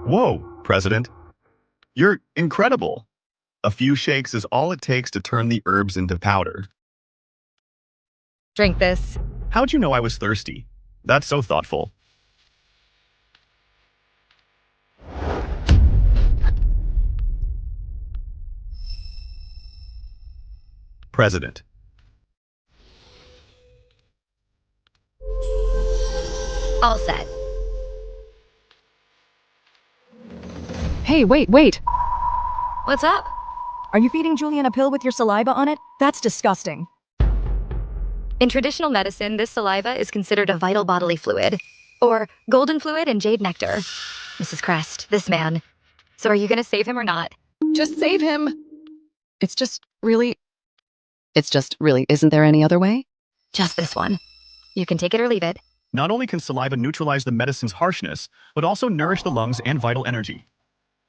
Whoa, President. You're incredible. A few shakes is all it takes to turn the herbs into powder. Drink this. How'd you know I was thirsty? That's so thoughtful. President. All set. Hey, wait! What's up? Are you feeding Julian a pill with your saliva on it? That's disgusting. In traditional medicine, this saliva is considered a vital bodily fluid, or golden fluid and jade nectar. Mrs. Crest, this man. So are you gonna save him or not? Just save him! It's just really, isn't there any other way? Just this one. You can take it or leave it. Not only can saliva neutralize the medicine's harshness, but also nourish the lungs and vital energy.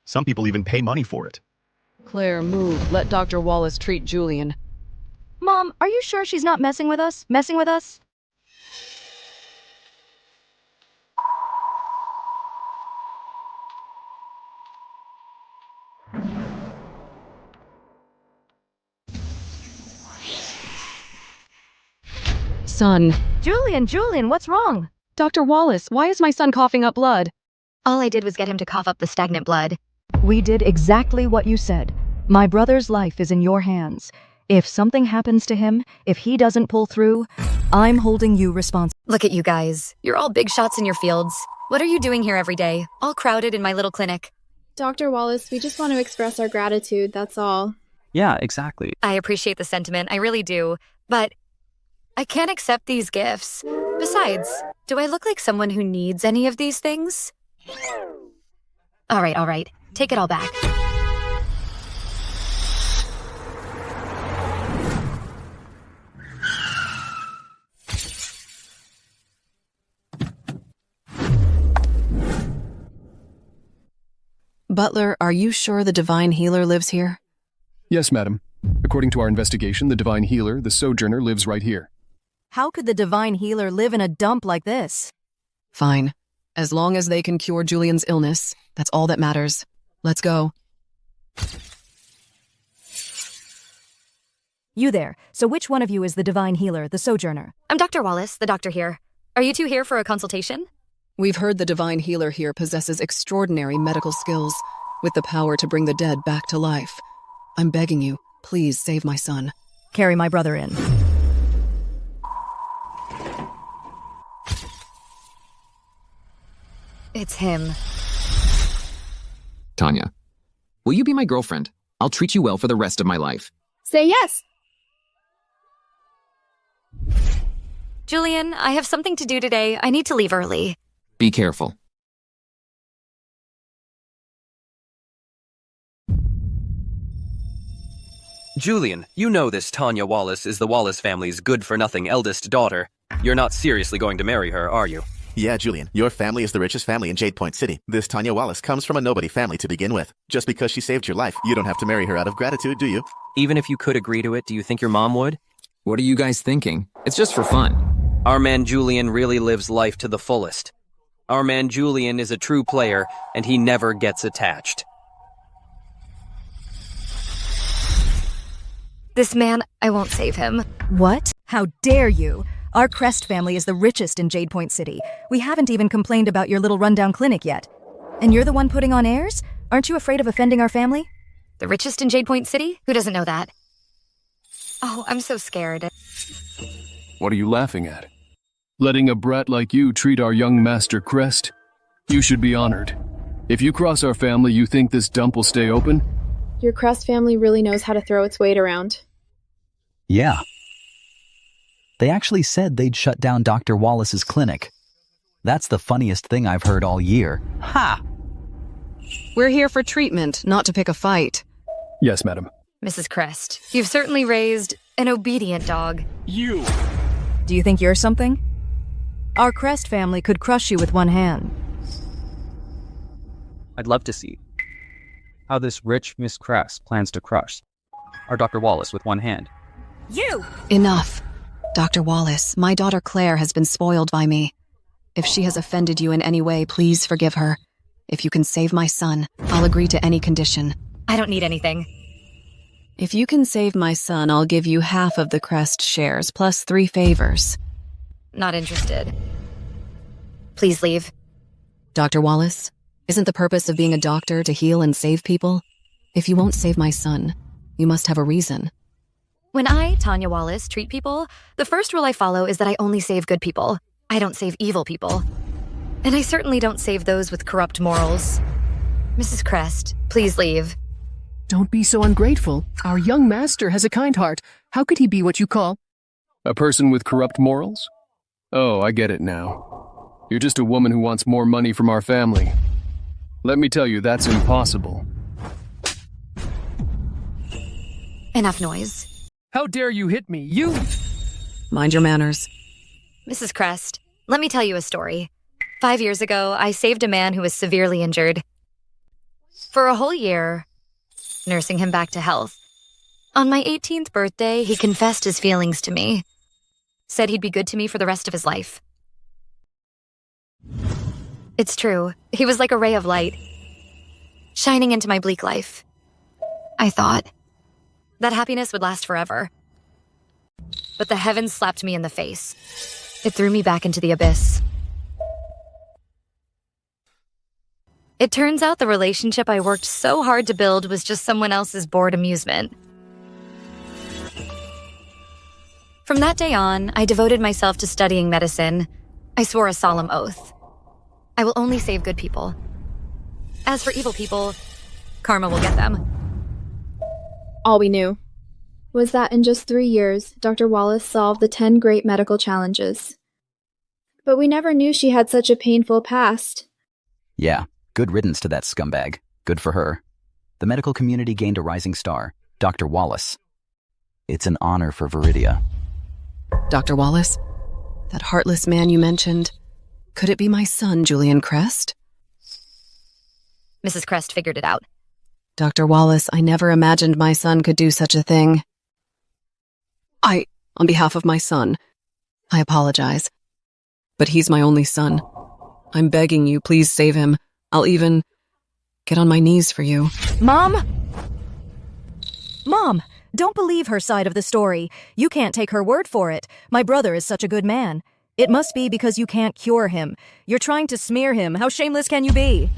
Some people even pay money for it. Claire, move. Let Dr. Wallace treat Julian. Mom, are you sure she's not messing with us? Son. Julian, what's wrong? Dr. Wallace, why is my son coughing up blood? All I did was get him to cough up the stagnant blood. We did exactly what you said. My brother's life is in your hands. If something happens to him, if he doesn't pull through, I'm holding you responsible. Look at you guys. You're all big shots in your fields. What are you doing here every day? All crowded in my little clinic. Dr. Wallace, we just want to express our gratitude, that's all. Yeah, exactly. I appreciate the sentiment, I really do. But I can't accept these gifts. Besides, do I look like someone who needs any of these things? All right. Take it all back. Butler, are you sure the Divine Healer lives here? Yes, madam. According to our investigation, the Divine Healer, the Sojourner, lives right here. How could the Divine Healer live in a dump like this? Fine. As long as they can cure Julian's illness, that's all that matters. Let's go. You there. So which one of you is the Divine Healer, the Sojourner? I'm Dr. Wallace, the doctor here. Are you two here for a consultation? We've heard the Divine Healer here possesses extraordinary medical skills, with the power to bring the dead back to life. I'm begging you, please save my son. Carry my brother in. It's him. Tanya, will you be my girlfriend? I'll treat you well for the rest of my life. Say yes! Julian, I have something to do today. I need to leave early. Be careful. Julian, you know this Tanya Wallace is the Wallace family's good-for-nothing eldest daughter. You're not seriously going to marry her, are you? Yeah, Julian, your family is the richest family in Jade Point City. This Tanya Wallace comes from a nobody family to begin with. Just because she saved your life, you don't have to marry her out of gratitude, do you? Even if you could agree to it, do you think your mom would? What are you guys thinking? It's just for fun. Our man Julian really lives life to the fullest. Our man Julian is a true player, and he never gets attached. This man, I won't save him. What? How dare you? Our Crest family is the richest in Jade Point City. We haven't even complained about your little rundown clinic yet. And you're the one putting on airs? Aren't you afraid of offending our family? The richest in Jade Point City? Who doesn't know that? Oh, I'm so scared. What are you laughing at? Letting a brat like you treat our young master Crest? You should be honored. If you cross our family, you think this dump will stay open? Your Crest family really knows how to throw its weight around. Yeah. They actually said they'd shut down Dr. Wallace's clinic. That's the funniest thing I've heard all year. Ha! We're here for treatment, not to pick a fight. Yes, madam. Mrs. Crest, you've certainly raised an obedient dog. You! Do you think you're something? Our Crest family could crush you with one hand. I'd love to see how this rich Miss Crest plans to crush our Dr. Wallace with one hand. You! Enough. Dr. Wallace, my daughter Claire has been spoiled by me. If she has offended you in any way, please forgive her. If you can save my son, I'll agree to any condition. I don't need anything. If you can save my son, I'll give you half of the Crest shares, plus 3 favors. Not interested. Please leave. Dr. Wallace, isn't the purpose of being a doctor to heal and save people? If you won't save my son, you must have a reason. When I, Tanya Wallace, treat people, the first rule I follow is that I only save good people. I don't save evil people. And I certainly don't save those with corrupt morals. Mrs. Crest, please leave. Don't be so ungrateful. Our young master has a kind heart. How could he be what you call? A person with corrupt morals? Oh, I get it now. You're just a woman who wants more money from our family. Let me tell you, that's impossible. Enough noise. How dare you hit me, you! Mind your manners. Mrs. Crest, let me tell you a story. 5 years ago, I saved a man who was severely injured. For a whole year, nursing him back to health. On my 18th birthday, he confessed his feelings to me. Said he'd be good to me for the rest of his life. It's true. He was like a ray of light, shining into my bleak life. I thought that happiness would last forever. But the heavens slapped me in the face. It threw me back into the abyss. It turns out the relationship I worked so hard to build was just someone else's bored amusement. From that day on, I devoted myself to studying medicine. I swore a solemn oath. I will only save good people. As for evil people, karma will get them. All we knew was that in just 3 years, Dr. Wallace solved the 10 great medical challenges. But we never knew she had such a painful past. Yeah, good riddance to that scumbag. Good for her. The medical community gained a rising star, Dr. Wallace. It's an honor for Viridia. Dr. Wallace, that heartless man you mentioned, could it be my son, Julian Crest? Mrs. Crest figured it out. Dr. Wallace, I never imagined my son could do such a thing. On behalf of my son, I apologize. But he's my only son. I'm begging you, please save him. I'll even get on my knees for you. Mom! Mom, don't believe her side of the story. You can't take her word for it. My brother is such a good man. It must be because you can't cure him. You're trying to smear him. How shameless can you be?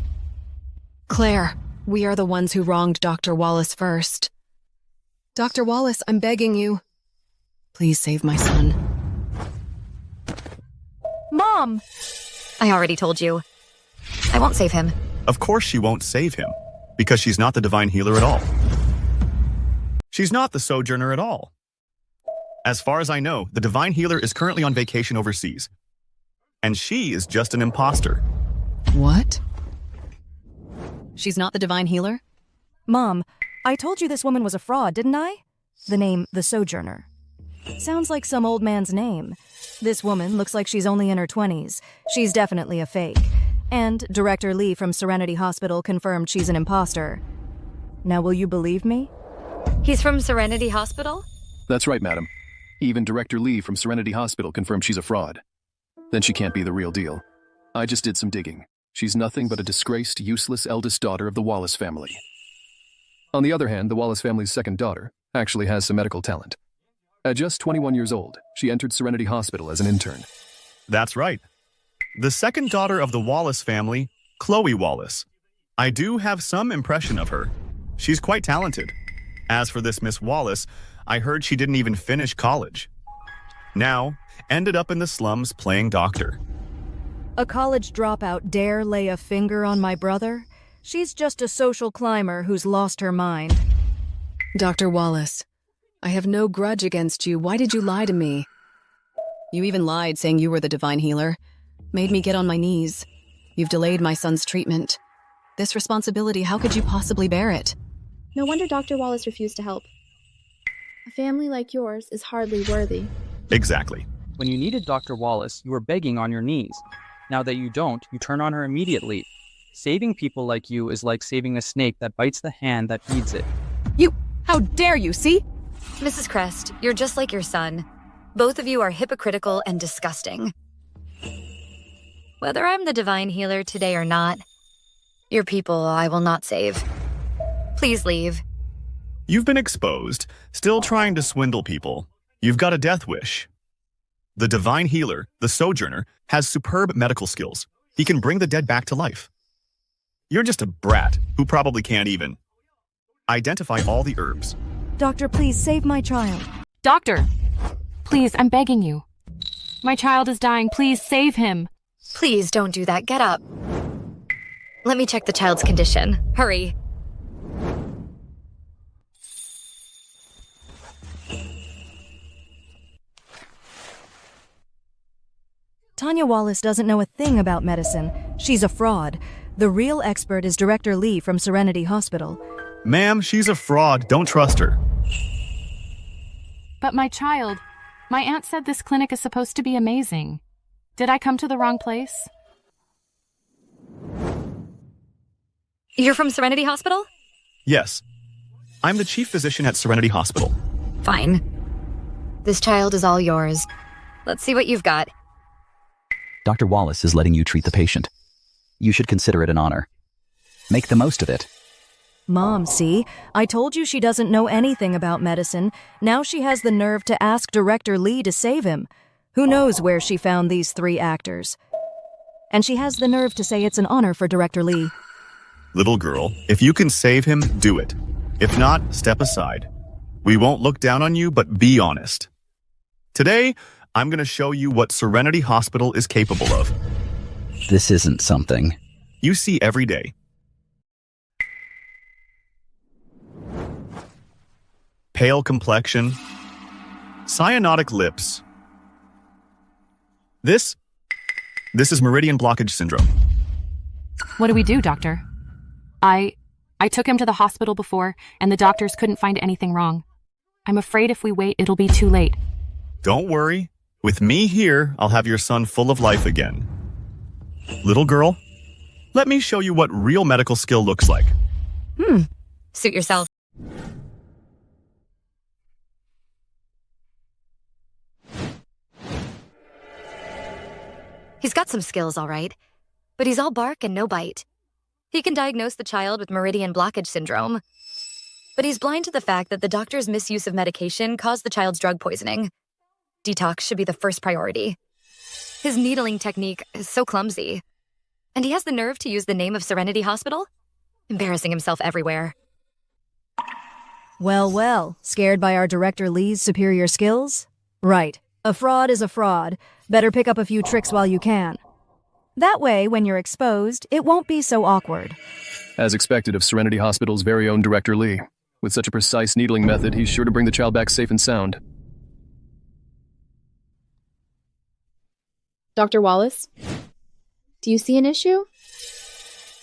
Claire, we are the ones who wronged Dr. Wallace first. Dr. Wallace, I'm begging you. Please save my son. Mom! I already told you. I won't save him. Of course she won't save him, because she's not the divine healer at all. She's not the sojourner at all. As far as I know, the divine healer is currently on vacation overseas. And she is just an imposter. What? She's not the divine healer? Mom, I told you this woman was a fraud, didn't I? The name, the Sojourner. Sounds like some old man's name. This woman looks like she's only in her 20s. She's definitely a fake. And Director Lee from Serenity Hospital confirmed she's an imposter. Now will you believe me? He's from Serenity Hospital? That's right, madam. Even Director Lee from Serenity Hospital confirmed she's a fraud. Then she can't be the real deal. I just did some digging. She's nothing but a disgraced, useless eldest daughter of the Wallace family. On the other hand, the Wallace family's second daughter actually has some medical talent. At just 21 years old, she entered Serenity Hospital as an intern. That's right. The second daughter of the Wallace family, Chloe Wallace. I do have some impression of her. She's quite talented. As for this Miss Wallace, I heard she didn't even finish college. Now, ended up in the slums playing doctor. A college dropout dare lay a finger on my brother? She's just a social climber who's lost her mind. Dr. Wallace, I have no grudge against you. Why did you lie to me? You even lied saying you were the divine healer. Made me get on my knees. You've delayed my son's treatment. This responsibility, how could you possibly bear it? No wonder Dr. Wallace refused to help. A family like yours is hardly worthy. Exactly. When you needed Dr. Wallace, you were begging on your knees. Now that you don't, you turn on her immediately. Saving people like you is like saving a snake that bites the hand that feeds it. How dare you, see? Mrs. Crest, you're just like your son. Both of you are hypocritical and disgusting. Whether I'm the divine healer today or not, Your people I will not save. Please leave. You've been exposed, still trying to swindle people. You've got a death wish. The divine healer, the Sojourner, has superb medical skills. He can bring the dead back to life. You're just a brat who probably can't even identify all the herbs. Doctor, please save my child. Doctor! Please, I'm begging you. My child is dying. Please save him. Please don't do that. Get up. Let me check the child's condition. Hurry. Tanya Wallace doesn't know a thing about medicine. She's a fraud. The real expert is Director Lee from Serenity Hospital. Ma'am, she's a fraud. Don't trust her. But my child, my aunt said this clinic is supposed to be amazing. Did I come to the wrong place? You're from Serenity Hospital? Yes. I'm the chief physician at Serenity Hospital. Fine. This child is all yours. Let's see what you've got. Dr. Wallace is letting you treat the patient. You should consider it an honor. Make the most of it. Mom, see? I told you she doesn't know anything about medicine. Now she has the nerve to ask Director Lee to save him. Who knows where she found these 3 actors? And she has the nerve to say it's an honor for Director Lee. Little girl, if you can save him, do it. If not, step aside. We won't look down on you, but be honest. Today, I'm going to show you what Serenity Hospital is capable of. This isn't something you see every day. Pale complexion, cyanotic lips. This is meridian blockage syndrome. What do we do, doctor? I took him to the hospital before, and the doctors couldn't find anything wrong. I'm afraid if we wait, it'll be too late. Don't worry. With me here, I'll have your son full of life again. Little girl, let me show you what real medical skill looks like. Suit yourself. He's got some skills, all right. But he's all bark and no bite. He can diagnose the child with meridian blockage syndrome. But he's blind to the fact that the doctor's misuse of medication caused the child's drug poisoning. Detox should be the first priority. His needling technique is so clumsy. And he has the nerve to use the name of Serenity Hospital? Embarrassing himself everywhere. Well, well, scared by our Director Lee's superior skills? Right. A fraud is a fraud. Better pick up a few tricks while you can. That way, when you're exposed, it won't be so awkward. As expected of Serenity Hospital's very own Director Lee. With such a precise needling method, he's sure to bring the child back safe and sound. Dr. Wallace? Do you see an issue?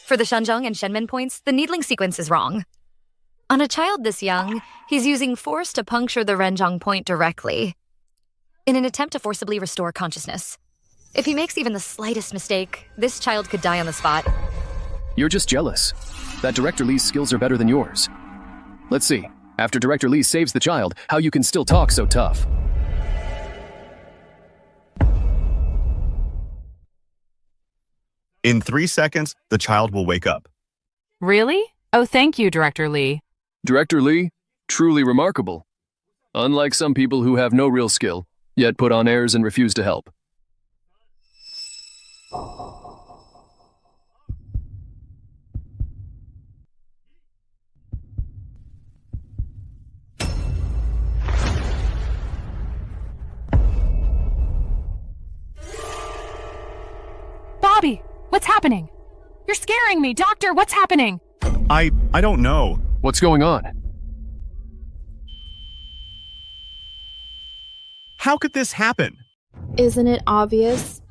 For the Shanzhong and Shenmin points, the needling sequence is wrong. On a child this young, he's using force to puncture the Renzhong point directly, in an attempt to forcibly restore consciousness. If he makes even the slightest mistake, this child could die on the spot. You're just jealous. That Director Lee's skills are better than yours. Let's see, after Director Lee saves the child, how you can still talk so tough. In 3 seconds, the child will wake up. Really? Oh, thank you, Director Lee. Director Lee, truly remarkable. Unlike some people who have no real skill, yet put on airs and refuse to help. Bobby, what's happening? You're scaring me, Doctor, what's happening? I don't know. What's going on? How could this happen? Isn't it obvious?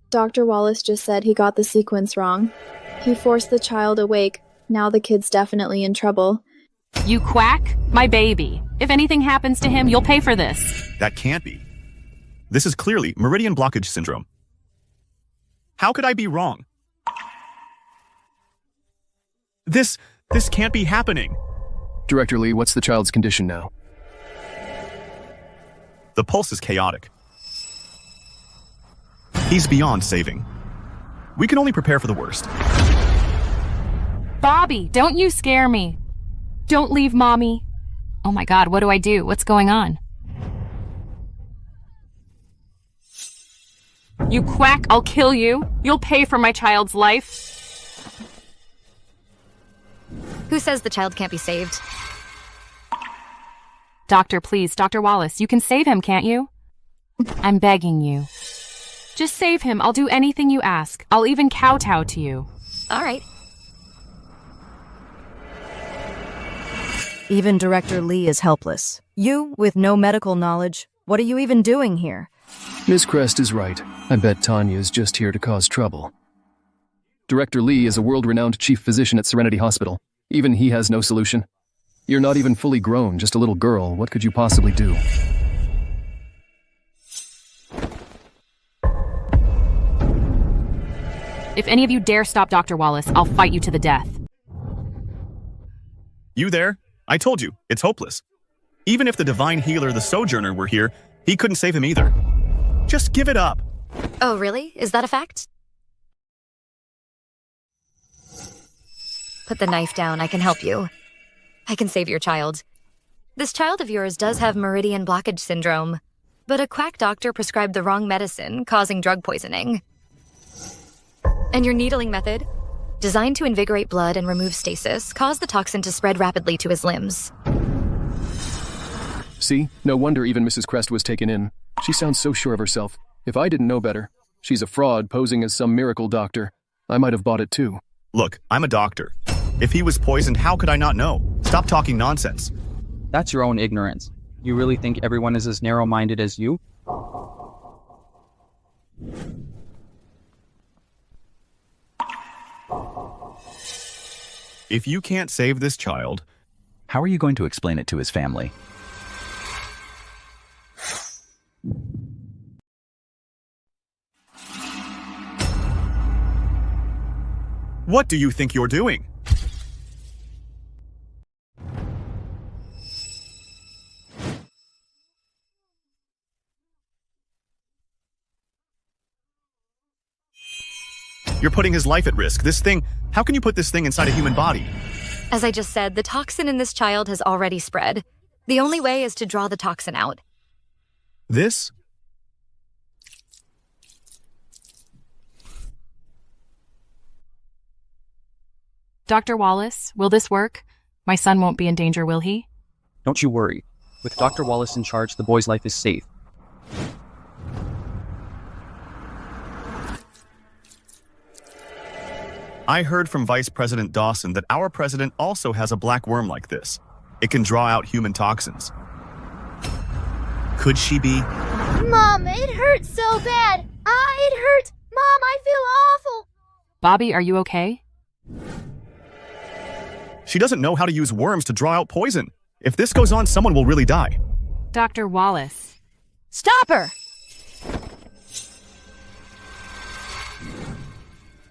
Dr. Wallace just said he got the sequence wrong. He forced the child awake. Now the kid's definitely in trouble. You quack? My baby. If anything happens to him, you'll pay for this. That can't be. This is clearly meridian blockage syndrome. How could I be wrong? This can't be happening. Director Lee, what's the child's condition now? The pulse is chaotic. He's beyond saving. We can only prepare for the worst. Bobby, don't you scare me. Don't leave Mommy. Oh my God, what do I do? What's going on? You quack, I'll kill you. You'll pay for my child's life. Who says the child can't be saved? Doctor, please, Dr. Wallace, you can save him, can't you? I'm begging you. Just save him. I'll do anything you ask. I'll even kowtow to you. All right. Even Director Lee is helpless. You, with no medical knowledge, what are you even doing here? Ms. Crest is right. I bet Tanya is just here to cause trouble. Director Lee is a world-renowned chief physician at Serenity Hospital. Even he has no solution. You're not even fully grown, just a little girl. What could you possibly do? If any of you dare stop Dr. Wallace, I'll fight you to the death. You there? I told you, it's hopeless. Even if the divine healer, the Sojourner, were here, he couldn't save him either. Just give it up. Oh, really? Is that a fact? Put the knife down. I can help you. I can save your child. This child of yours does have meridian blockage syndrome, but a quack doctor prescribed the wrong medicine, causing drug poisoning. And your needling method, designed to invigorate blood and remove stasis, caused the toxin to spread rapidly to his limbs. See? No wonder even Mrs. Crest was taken in. She sounds so sure of herself. If I didn't know better, she's a fraud posing as some miracle doctor. I might have bought it too. Look, I'm a doctor. If he was poisoned, how could I not know? Stop talking nonsense. That's your own ignorance. You really think everyone is as narrow-minded as you? If you can't save this child... How are you going to explain it to his family? What do you think you're doing? You're putting his life at risk. This thing, how can you put this thing inside a human body? As I just said, the toxin in this child has already spread. The only way is to draw the toxin out. This? Dr. Wallace, will this work? My son won't be in danger, will he? Don't you worry. With Dr. Wallace in charge, the boy's life is safe. I heard from Vice President Dawson that our president also has a black worm like this. It can draw out human toxins. Could she be? Mom, it hurts so bad. It hurts. Mom, I feel awful. Bobby, are you okay? She doesn't know how to use worms to draw out poison. If this goes on, someone will really die. Dr. Wallace. Stop her!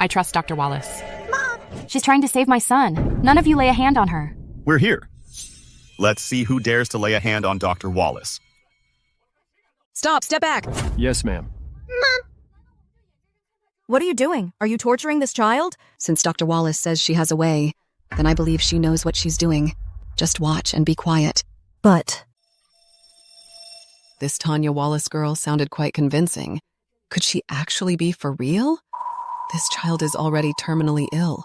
I trust Dr. Wallace. Mom! She's trying to save my son. None of you lay a hand on her. We're here. Let's see who dares to lay a hand on Dr. Wallace. Stop, step back. Yes, ma'am. Mom! What are you doing? Are you torturing this child? Since Dr. Wallace says she has a way, then I believe she knows what she's doing. Just watch and be quiet. But... This Tanya Wallace girl sounded quite convincing. Could she actually be for real? This child is already terminally ill.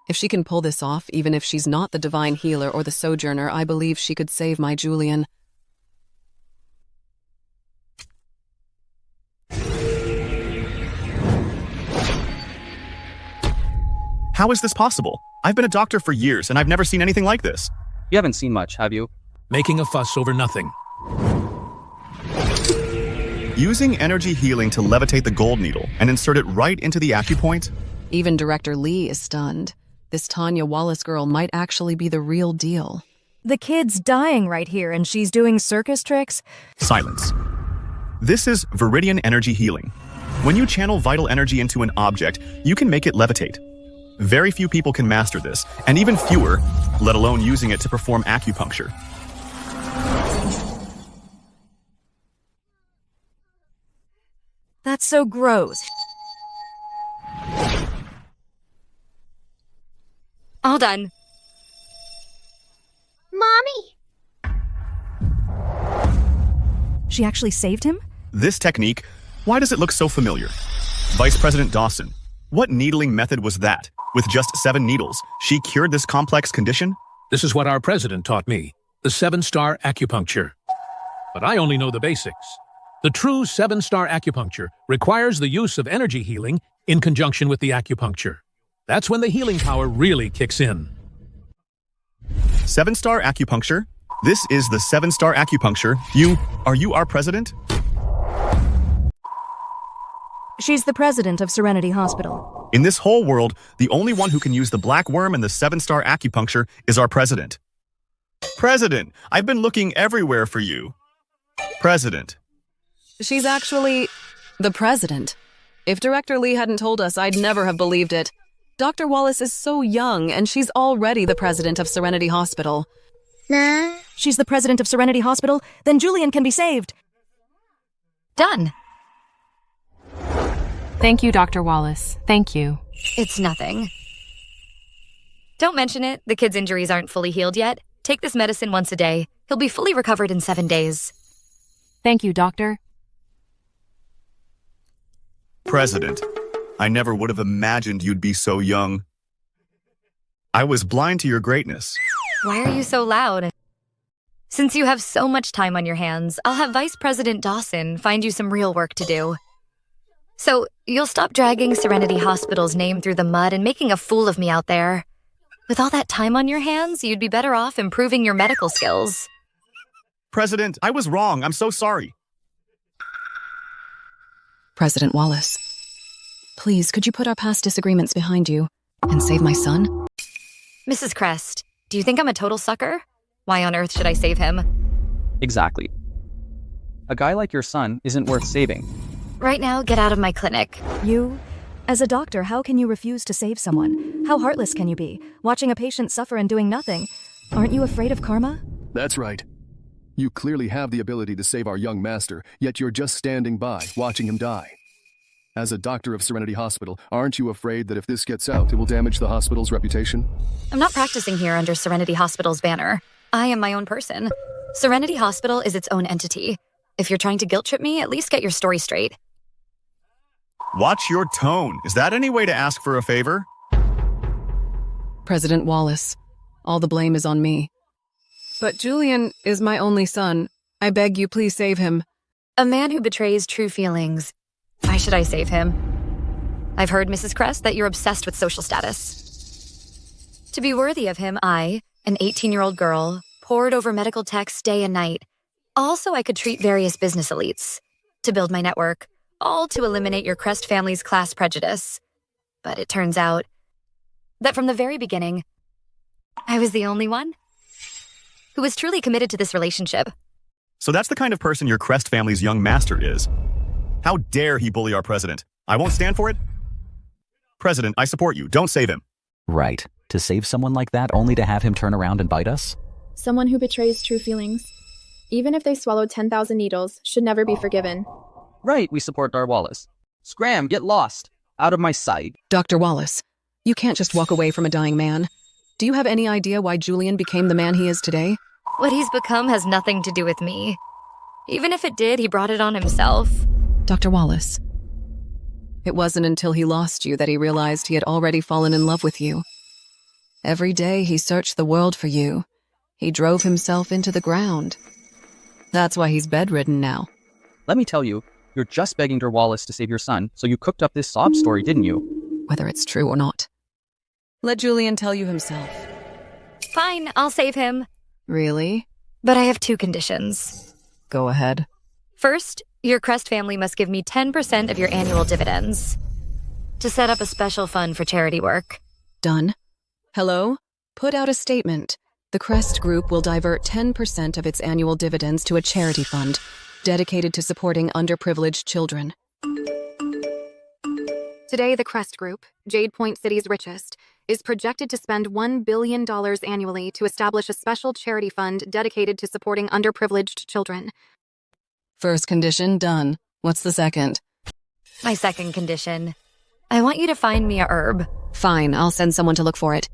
If she can pull this off, even if she's not the divine healer or the Sojourner, I believe she could save my Julian. How is this possible? I've been a doctor for years, and I've never seen anything like this. You haven't seen much, have you? Making a fuss over nothing. Using energy healing to levitate the gold needle and insert it right into the acupoint? Even Director Lee is stunned. This Tanya Wallace girl might actually be the real deal. The kid's dying right here and she's doing circus tricks? Silence. This is Viridian energy healing. When you channel vital energy into an object, you can make it levitate. Very few people can master this, and even fewer, let alone using it to perform acupuncture. That's so gross. All done. Mommy! She actually saved him? This technique, why does it look so familiar? Vice President Dawson, what needling method was that? With just 7 needles, she cured this complex condition? This is what our president taught me, the 7-star acupuncture. But I only know the basics. The true 7-star acupuncture requires the use of energy healing in conjunction with the acupuncture. That's when the healing power really kicks in. 7-star acupuncture? This is the 7-star acupuncture. Are you our president? She's the president of Serenity Hospital. In this whole world, the only one who can use the black worm and the 7-star acupuncture is our president. President, I've been looking everywhere for you. President. She's actually the president. If Director Lee hadn't told us, I'd never have believed it. Dr. Wallace is so young, and she's already the president of Serenity Hospital. Nah. She's the president of Serenity Hospital? Then Julian can be saved. Done. Thank you, Dr. Wallace. Thank you. It's nothing. Don't mention it. The kid's injuries aren't fully healed yet. Take this medicine once a day. He'll be fully recovered in 7 days. Thank you, Doctor. President, I never would have imagined you'd be so young. I was blind to your greatness. Why are you so loud? Since you have so much time on your hands, I'll have Vice President Dawson find you some real work to do. So, you'll stop dragging Serenity Hospital's name through the mud and making a fool of me out there. With all that time on your hands, you'd be better off improving your medical skills. President, I was wrong. I'm so sorry. President Wallace, please, could you put our past disagreements behind you and save my son? Mrs. Crest, do you think I'm a total sucker? Why on earth should I save him? Exactly. A guy like your son isn't worth saving. Right now, get out of my clinic. You? As a doctor, how can you refuse to save someone? How heartless can you be, watching a patient suffer and doing nothing? Aren't you afraid of karma? That's right. You clearly have the ability to save our young master, yet you're just standing by, watching him die. As a doctor of Serenity Hospital, aren't you afraid that if this gets out, it will damage the hospital's reputation? I'm not practicing here under Serenity Hospital's banner. I am my own person. Serenity Hospital is its own entity. If you're trying to guilt trip me, at least get your story straight. Watch your tone. Is that any way to ask for a favor? President Wallace, all the blame is on me. But Julian is my only son. I beg you, please save him. A man who betrays true feelings. Why should I save him? I've heard, Mrs. Crest, that you're obsessed with social status. To be worthy of him, I, an 18-year-old girl, pored over medical texts day and night. Also, I could treat various business elites. To build my network. All to eliminate your Crest family's class prejudice. But it turns out that from the very beginning, I was the only one who was truly committed to this relationship. So that's the kind of person your Crest family's young master is. How dare he bully our president? I won't stand for it. President, I support you. Don't save him. Right. To save someone like that only to have him turn around and bite us? Someone who betrays true feelings, even if they swallowed 10,000 needles, should never be forgiven. Right, we support Dar Wallace. Scram, get lost. Out of my sight. Dr. Wallace, you can't just walk away from a dying man. Do you have any idea why Julian became the man he is today? What he's become has nothing to do with me. Even if it did, he brought it on himself. Dr. Wallace, it wasn't until he lost you that he realized he had already fallen in love with you. Every day he searched the world for you. He drove himself into the ground. That's why he's bedridden now. Let me tell you, you're just begging Dar Wallace to save your son, so you cooked up this sob story, didn't you? Whether it's true or not. Let Julian tell you himself. Fine, I'll save him. Really? But I have 2 conditions. Go ahead. First, your Crest family must give me 10% of your annual dividends to set up a special fund for charity work. Done. Hello? Put out a statement. The Crest Group will divert 10% of its annual dividends to a charity fund dedicated to supporting underprivileged children. Today, the Crest Group, Jade Point City's richest, is projected to spend $1 billion annually to establish a special charity fund dedicated to supporting underprivileged children. First condition, done. What's the second? My second condition. I want you to find me a herb. Fine, I'll send someone to look for it.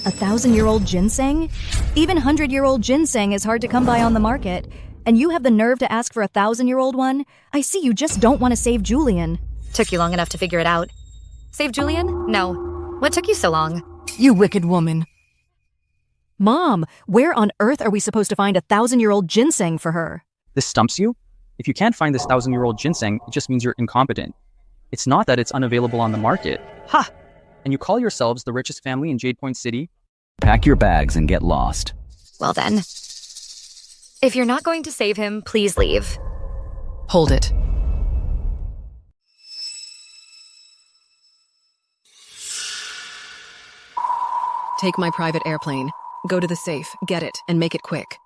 1,000-year-old ginseng? Even 100-year-old ginseng is hard to come by on the market. And you have the nerve to ask for a 1,000-year-old one? I see you just don't want to save Julian. Took you long enough to figure it out. Save Julian? No. What took you so long? You wicked woman. Mom, where on earth are we supposed to find a 1,000-year-old ginseng for her? This stumps you? If you can't find this 1,000-year-old ginseng, it just means you're incompetent. It's not that it's unavailable on the market. Ha! And you call yourselves the richest family in Jade Point City? Pack your bags and get lost. Well then. If you're not going to save him, please leave. Hold it. Take my private airplane. Go to the safe, get it, and make it quick.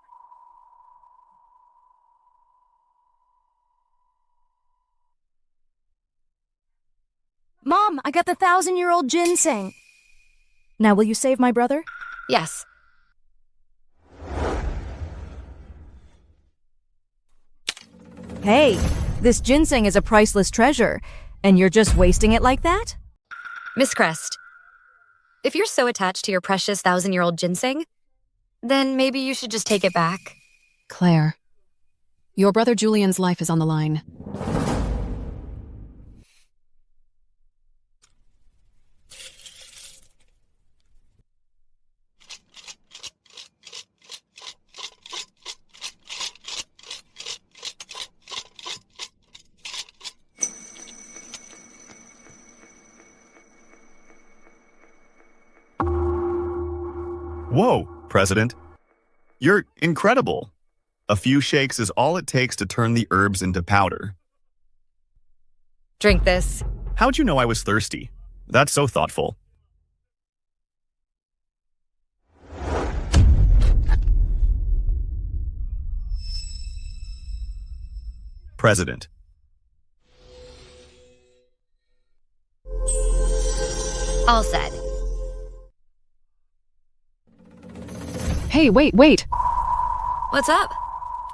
Mom, I got the 1,000-year-old ginseng. Now, will you save my brother? Yes. Hey, this ginseng is a priceless treasure, and you're just wasting it like that? Miss Crest, if you're so attached to your precious 1,000-year-old ginseng, then maybe you should just take it back. Claire, your brother Julian's life is on the line. Whoa, President. You're incredible. A few shakes is all it takes to turn the herbs into powder. Drink this. How'd you know I was thirsty? That's so thoughtful. President. All set. Hey, wait. What's up?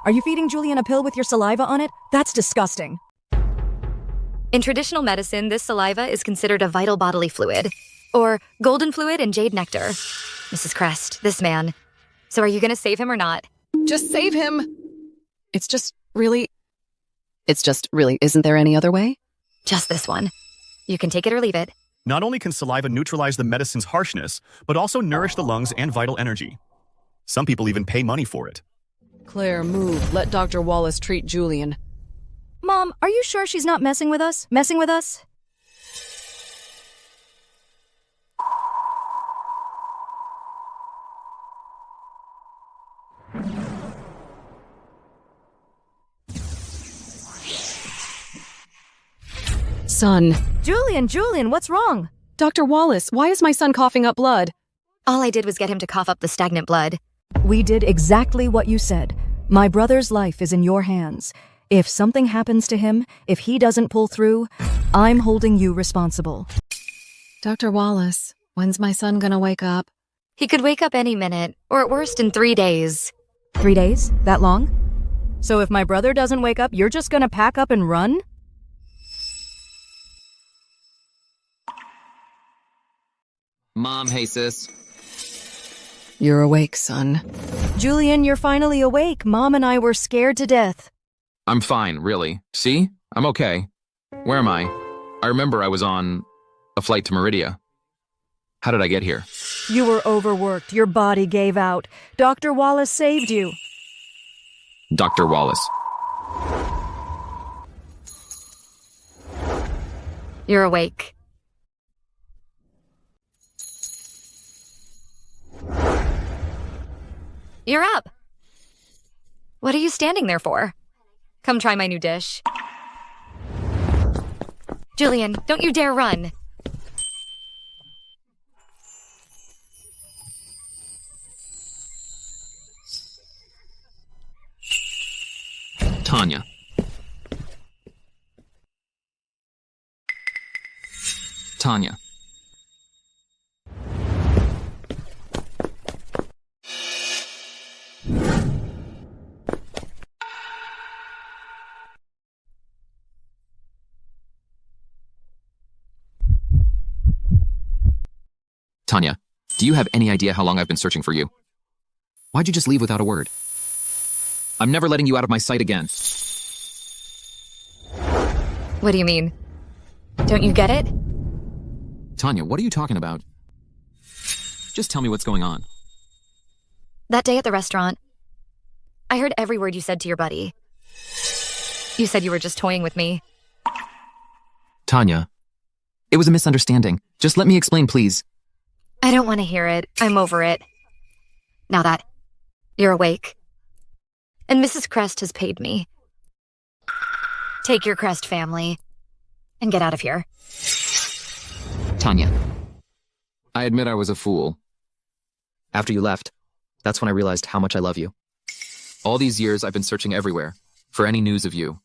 Are you feeding Julian a pill with your saliva on it? That's disgusting. In traditional medicine, this saliva is considered a vital bodily fluid, or golden fluid in jade nectar. Mrs. Crest, this man. So are you going to save him or not? Just save him! It's just really, isn't there any other way? Just this one. You can take it or leave it. Not only can saliva neutralize the medicine's harshness, but also nourish the lungs and vital energy. Some people even pay money for it. Claire, move. Let Dr. Wallace treat Julian. Mom, are you sure she's not messing with us? Son. Julian, what's wrong? Dr. Wallace, why is my son coughing up blood? All I did was get him to cough up the stagnant blood. We did exactly what you said. My brother's life is in your hands. If something happens to him, if he doesn't pull through, I'm holding you responsible. Dr. Wallace, when's my son gonna wake up? He could wake up any minute, or at worst in 3 days. 3 days? That long? So if my brother doesn't wake up, you're just gonna pack up and run? Mom, hey sis. You're awake, son. Julian, you're finally awake. Mom and I were scared to death. I'm fine, really. See? I'm okay. Where am I? I remember I was on a flight to Meridia. How did I get here? You were overworked. Your body gave out. Dr. Wallace saved you. Dr. Wallace. You're awake. You're up. What are you standing there for? Come try my new dish. Julian, don't you dare run. Tanya. Tanya. Do you have any idea how long I've been searching for you? Why'd you just leave without a word? I'm never letting you out of my sight again. What do you mean? Don't you get it? Tanya, what are you talking about? Just tell me what's going on. That day at the restaurant, I heard every word you said to your buddy. You said you were just toying with me. Tanya, it was a misunderstanding. Just let me explain, please. I don't want to hear it. I'm over it. Now that you're awake. And Mrs. Crest has paid me. Take your Crest family and get out of here. Tanya, I admit I was a fool. After you left, that's when I realized how much I love you. All these years I've been searching everywhere for any news of you.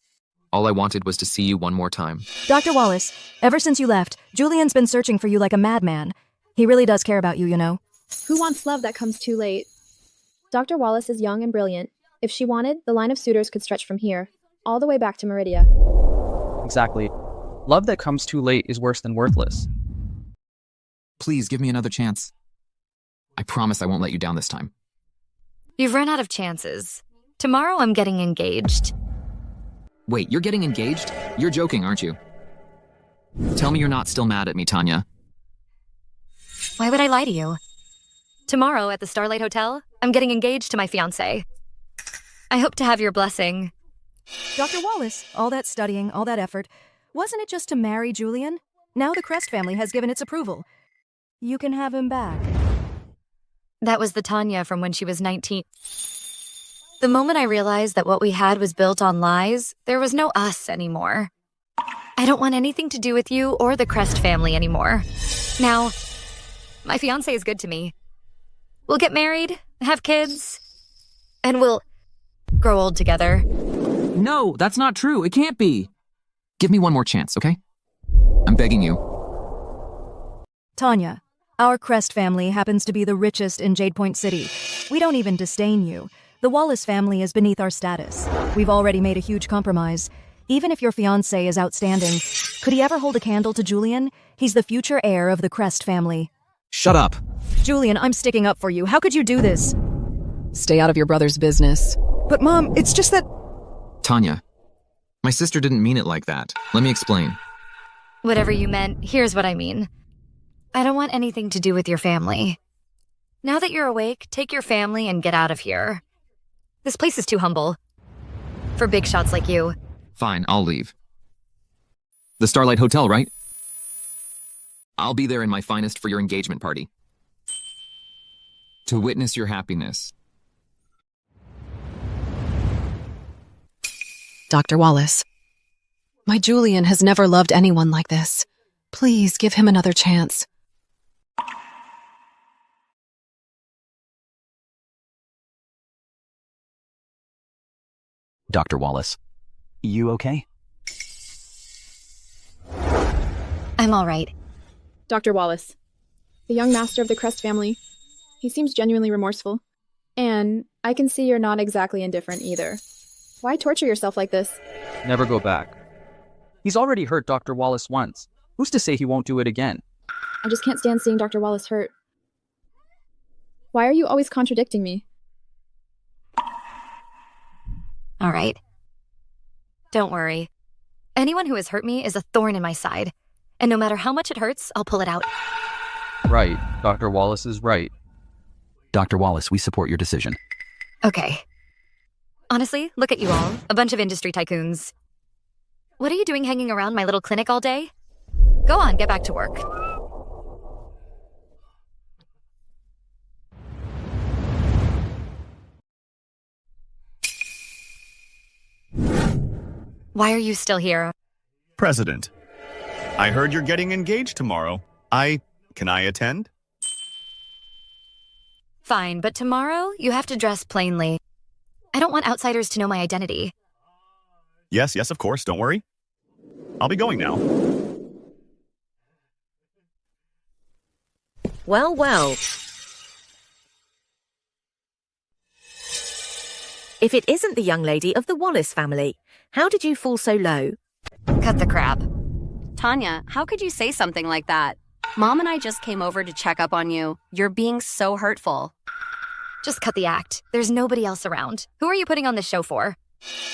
All I wanted was to see you one more time. Dr. Wallace, ever since you left, Julian's been searching for you like a madman. He really does care about you, you know. Who wants love that comes too late? Dr. Wallace is young and brilliant. If she wanted, the line of suitors could stretch from here, all the way back to Meridia. Exactly. Love that comes too late is worse than worthless. Please give me another chance. I promise I won't let you down this time. You've run out of chances. Tomorrow I'm getting engaged. Wait, you're getting engaged? You're joking, aren't you? Tell me you're not still mad at me, Tanya. Why would I lie to you? Tomorrow at the Starlight Hotel, I'm getting engaged to my fiancé. I hope to have your blessing. Dr. Wallace, all that studying, all that effort, wasn't it just to marry Julian? Now the Crest family has given its approval. You can have him back. That was the Tanya from when she was 19. The moment I realized that what we had was built on lies, there was no us anymore. I don't want anything to do with you or the Crest family anymore. Now, my fiancé is good to me. We'll get married, have kids, and we'll grow old together. No, that's not true. It can't be. Give me one more chance, okay? I'm begging you. Tanya, our Crest family happens to be the richest in Jade Point City. We don't even disdain you. The Wallace family is beneath our status. We've already made a huge compromise. Even if your fiancé is outstanding, could he ever hold a candle to Julian? He's the future heir of the Crest family. Shut up. Julian, I'm sticking up for you. How could you do this? Stay out of your brother's business. But Mom, it's just that... Tanya, my sister didn't mean it like that. Let me explain. Whatever you meant, here's what I mean. I don't want anything to do with your family. Now that you're awake, take your family and get out of here. This place is too humble. For big shots like you. Fine, I'll leave. The Starlight Hotel, right? I'll be there in my finest for your engagement party. To witness your happiness. Dr. Wallace, my Julian has never loved anyone like this. Please give him another chance. Dr. Wallace, you okay? I'm all right. Dr. Wallace, the young master of the Crest family, he seems genuinely remorseful. And I can see you're not exactly indifferent either. Why torture yourself like this? Never go back. He's already hurt Dr. Wallace once. Who's to say he won't do it again? I just can't stand seeing Dr. Wallace hurt. Why are you always contradicting me? All right. Don't worry. Anyone who has hurt me is a thorn in my side. And no matter how much it hurts, I'll pull it out. Right. Dr. Wallace is right. Dr. Wallace, we support your decision. Okay. Honestly, look at you all. A bunch of industry tycoons. What are you doing hanging around my little clinic all day? Go on, get back to work. Why are you still here? President, I heard you're getting engaged tomorrow. Can I attend? Fine, but tomorrow you have to dress plainly. I don't want outsiders to know my identity. Yes, of course, don't worry. I'll be going now. Well, well. If it isn't the young lady of the Wallace family, how did you fall so low? Cut the crap. Tanya, how could you say something like that? Mom and I just came over to check up on you. You're being so hurtful. Just cut the act. There's nobody else around. Who are you putting on this show for?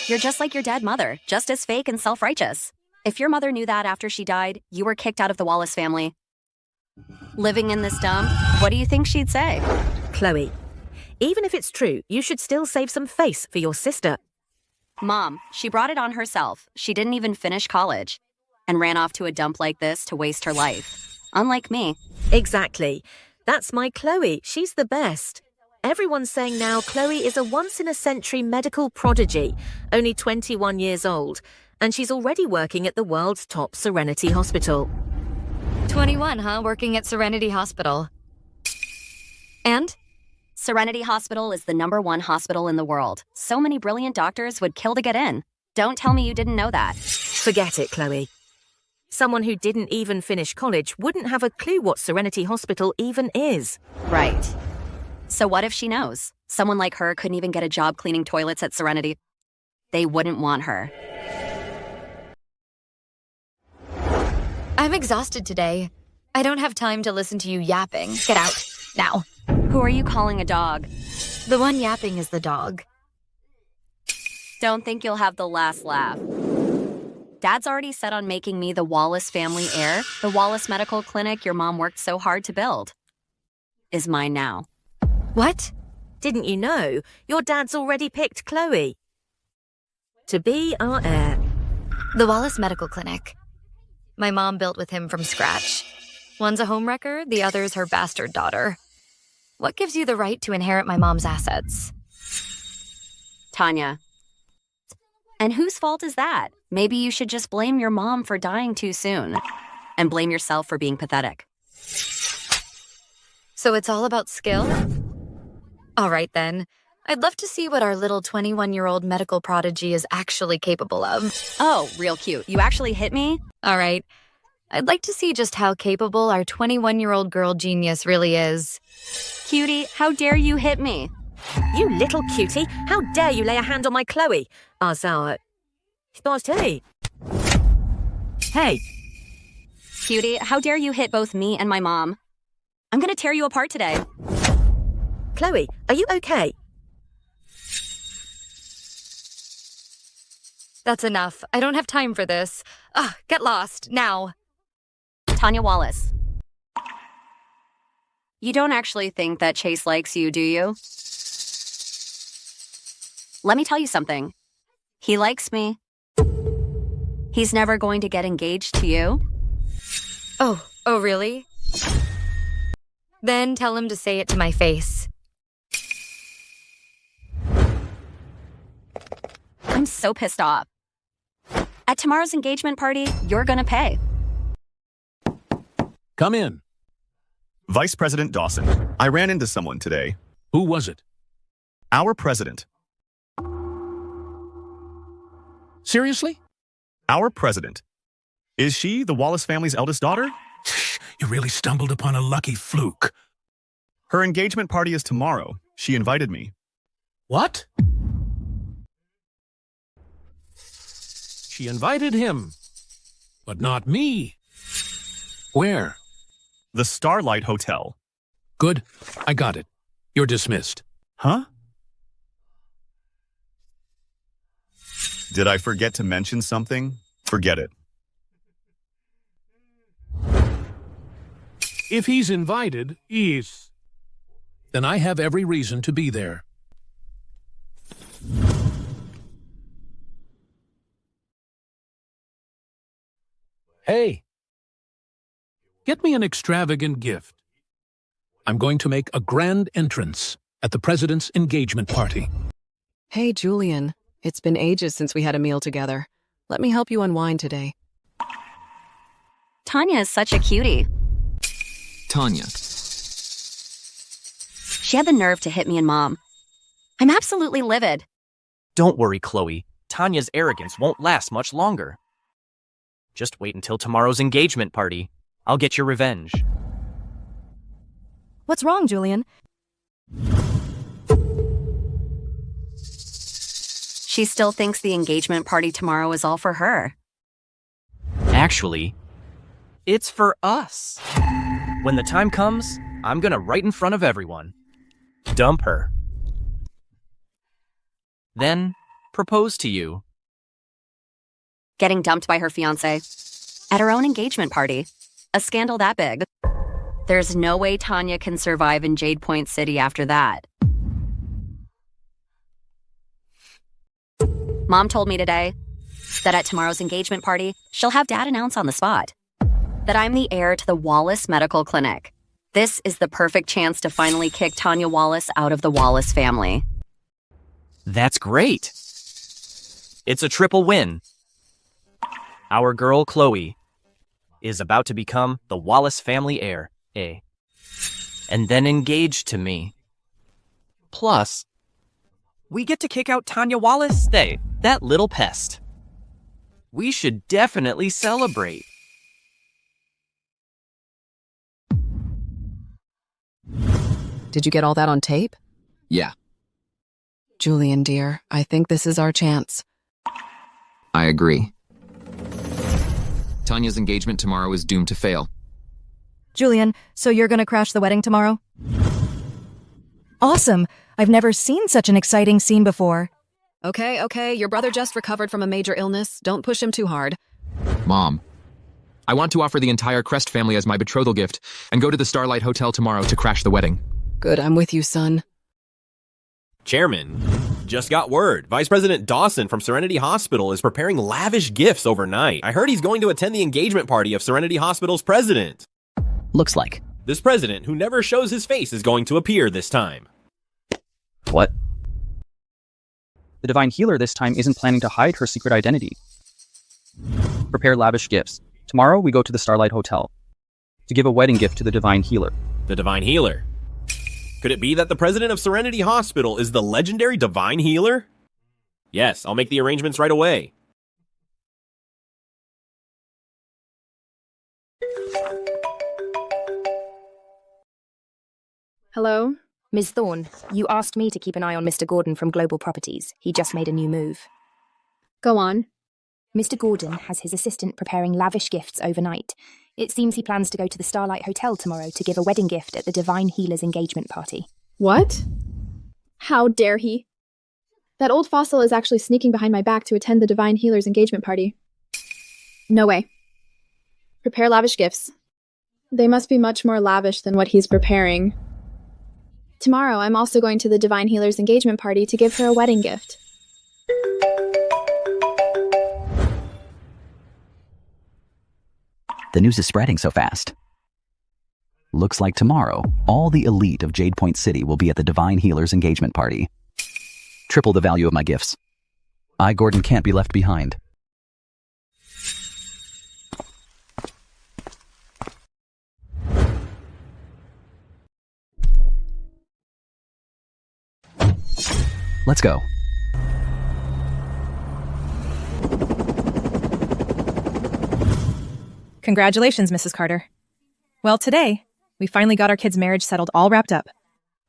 You're just like your dead mother, just as fake and self-righteous. If your mother knew that after she died, you were kicked out of the Wallace family. Living in this dump, what do you think she'd say? Chloe, even if it's true, you should still save some face for your sister. Mom, she brought it on herself. She didn't even finish college and ran off to a dump like this to waste her life. Unlike me. Exactly. That's my Chloe. She's the best. Everyone's saying now Chloe is a once-in-a-century medical prodigy, only 21 years old, and she's already working at the world's top Serenity Hospital. 21, huh? Working at Serenity Hospital. And? Serenity Hospital is the #1 hospital in the world. So many brilliant doctors would kill to get in. Don't tell me you didn't know that. Forget it, Chloe. Someone who didn't even finish college wouldn't have a clue what Serenity Hospital even is. Right. So what if she knows? Someone like her couldn't even get a job cleaning toilets at Serenity. They wouldn't want her. I'm exhausted today. I don't have time to listen to you yapping. Get out, now. Who are you calling a dog? The one yapping is the dog. Don't think you'll have the last laugh. Dad's already set on making me the Wallace family heir. The Wallace Medical Clinic your mom worked so hard to build is mine now. What? Didn't you know? Your dad's already picked Chloe to be our heir. The Wallace Medical Clinic. My mom built with him from scratch. One's a homewrecker, the other's her bastard daughter. What gives you the right to inherit my mom's assets? Tanya. And whose fault is that? Maybe you should just blame your mom for dying too soon and blame yourself for being pathetic. So it's all about skill? All right, then. I'd love to see what our little 21-year-old medical prodigy is actually capable of. Oh, real cute. You actually hit me? All right. I'd like to see just how capable our 21-year-old girl genius really is. Cutie, how dare you hit me? You little cutie, how dare you lay a hand on my Chloe? Hey. Cutie, how dare you hit both me and my mom? I'm gonna tear you apart today. Chloe, are you okay? That's enough. I don't have time for this. Ugh, get lost, now. Tanya Wallace. You don't actually think that Chase likes you, do you? Let me tell you something. He likes me. He's never going to get engaged to you. Oh, really? Then tell him to say it to my face. I'm so pissed off. At tomorrow's engagement party, you're gonna pay. Come in. Vice President Dawson, I ran into someone today. Who was it? Our president. Seriously? Our president. Is she the Wallace family's eldest daughter? You really stumbled upon a lucky fluke. Her engagement party is tomorrow. She invited me. What? She invited him, but not me. Where? The Starlight Hotel. Good. I got it. You're dismissed. Huh? Did I forget to mention something? Forget it. If he's invited, then I have every reason to be there. Hey, get me an extravagant gift. I'm going to make a grand entrance at the president's engagement party. Hey, Julian. It's been ages since we had a meal together. Let me help you unwind today. Tanya is such a cutie. Tanya. She had the nerve to hit me and Mom. I'm absolutely livid. Don't worry, Chloe. Tanya's arrogance won't last much longer. Just wait until tomorrow's engagement party. I'll get your revenge. What's wrong, Julian? She still thinks the engagement party tomorrow is all for her. Actually, it's for us. When the time comes, I'm gonna right in front of everyone. Dump her. Then propose to you. Getting dumped by her fiancé. At her own engagement party. A scandal that big. There's no way Tanya can survive in Jade Point City after that. Mom told me today that at tomorrow's engagement party, she'll have Dad announce on the spot that I'm the heir to the Wallace Medical Clinic. This is the perfect chance to finally kick Tanya Wallace out of the Wallace family. That's great. It's a triple win. Our girl, Chloe, is about to become the Wallace family heir, and then engaged to me. Plus, we get to kick out Tanya Wallace, that little pest. We should definitely celebrate. Did you get all that on tape? Yeah, Julian, dear, I think this is our chance. I agree. Tanya's engagement tomorrow is doomed to fail. Julian, so you're gonna crash the wedding tomorrow? Awesome! I've never seen such an exciting scene before. Okay, your brother just recovered from a major illness. Don't push him too hard. Mom, I want to offer the entire Crest family as my betrothal gift and go to the Starlight Hotel tomorrow to crash the wedding. Good, I'm with you, son. Chairman, just got word. Vice President Dawson from Serenity Hospital is preparing lavish gifts overnight. I heard he's going to attend the engagement party of Serenity Hospital's president. Looks like. This president, who never shows his face, is going to appear this time. What? The Divine Healer this time isn't planning to hide her secret identity. Prepare lavish gifts. Tomorrow we go to the Starlight Hotel to give a wedding gift to the Divine Healer. The Divine Healer? Could it be that the president of Serenity Hospital is the legendary Divine Healer? Yes, I'll make the arrangements right away. Hello? Ms. Thorne, you asked me to keep an eye on Mr. Gordon from Global Properties. He just made a new move. Go on. Mr. Gordon has his assistant preparing lavish gifts overnight. It seems he plans to go to the Starlight Hotel tomorrow to give a wedding gift at the Divine Healer's engagement party. What? How dare he? That old fossil is actually sneaking behind my back to attend the Divine Healer's engagement party. No way. Prepare lavish gifts. They must be much more lavish than what he's preparing. Tomorrow, I'm also going to the Divine Healer's engagement party to give her a wedding gift. The news is spreading so fast. Looks like tomorrow, all the elite of Jade Point City will be at the Divine Healer's engagement party. Triple the value of my gifts. I, Gordon, can't be left behind. Let's go. Congratulations, Mrs. Carter. Well, today, we finally got our kids' marriage settled, all wrapped up.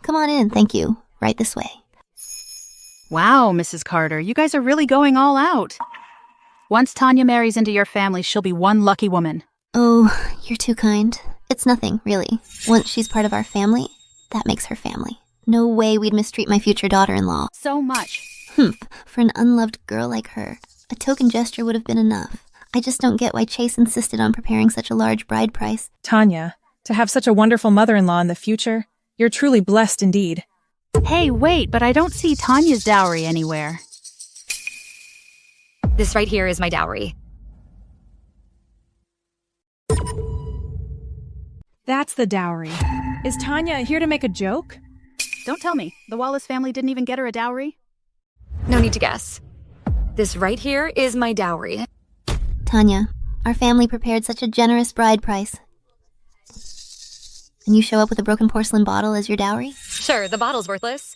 Come on in, thank you. Right this way. Wow, Mrs. Carter, you guys are really going all out. Once Tanya marries into your family, she'll be one lucky woman. Oh, you're too kind. It's nothing, really. Once she's part of our family, that makes her family. No way we'd mistreat my future daughter-in-law. So much. Humph, for an unloved girl like her, a token gesture would have been enough. I just don't get why Chase insisted on preparing such a large bride price. Tanya, to have such a wonderful mother-in-law in the future, you're truly blessed indeed. Hey, wait, but I don't see Tanya's dowry anywhere. This right here is my dowry. That's the dowry. Is Tanya here to make a joke? Don't tell me. The Wallace family didn't even get her a dowry? No need to guess. This right here is my dowry. Tanya, our family prepared such a generous bride price. And you show up with a broken porcelain bottle as your dowry? Sure, the bottle's worthless.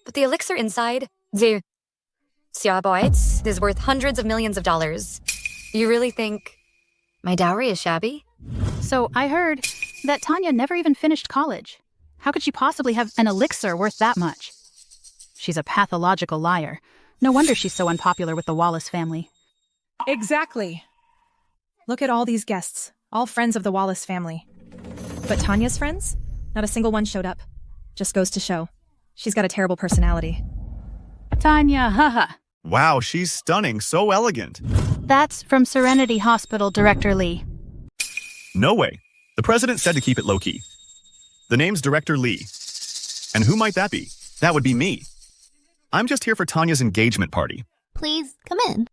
But the elixir inside, the Xiaoboids, is worth hundreds of millions of dollars. You really think my dowry is shabby? So I heard that Tanya never even finished college. How could she possibly have an elixir worth that much? She's a pathological liar. No wonder she's so unpopular with the Wallace family. Exactly. Look at all these guests, all friends of the Wallace family. But Tanya's friends? Not a single one showed up. Just goes to show. She's got a terrible personality. Tanya, haha. Wow, she's stunning, so elegant. That's from Serenity Hospital, Director Lee. No way. The president said to keep it low-key. The name's Director Lee. And who might that be? That would be me. I'm just here for Tanya's engagement party. Please, come in.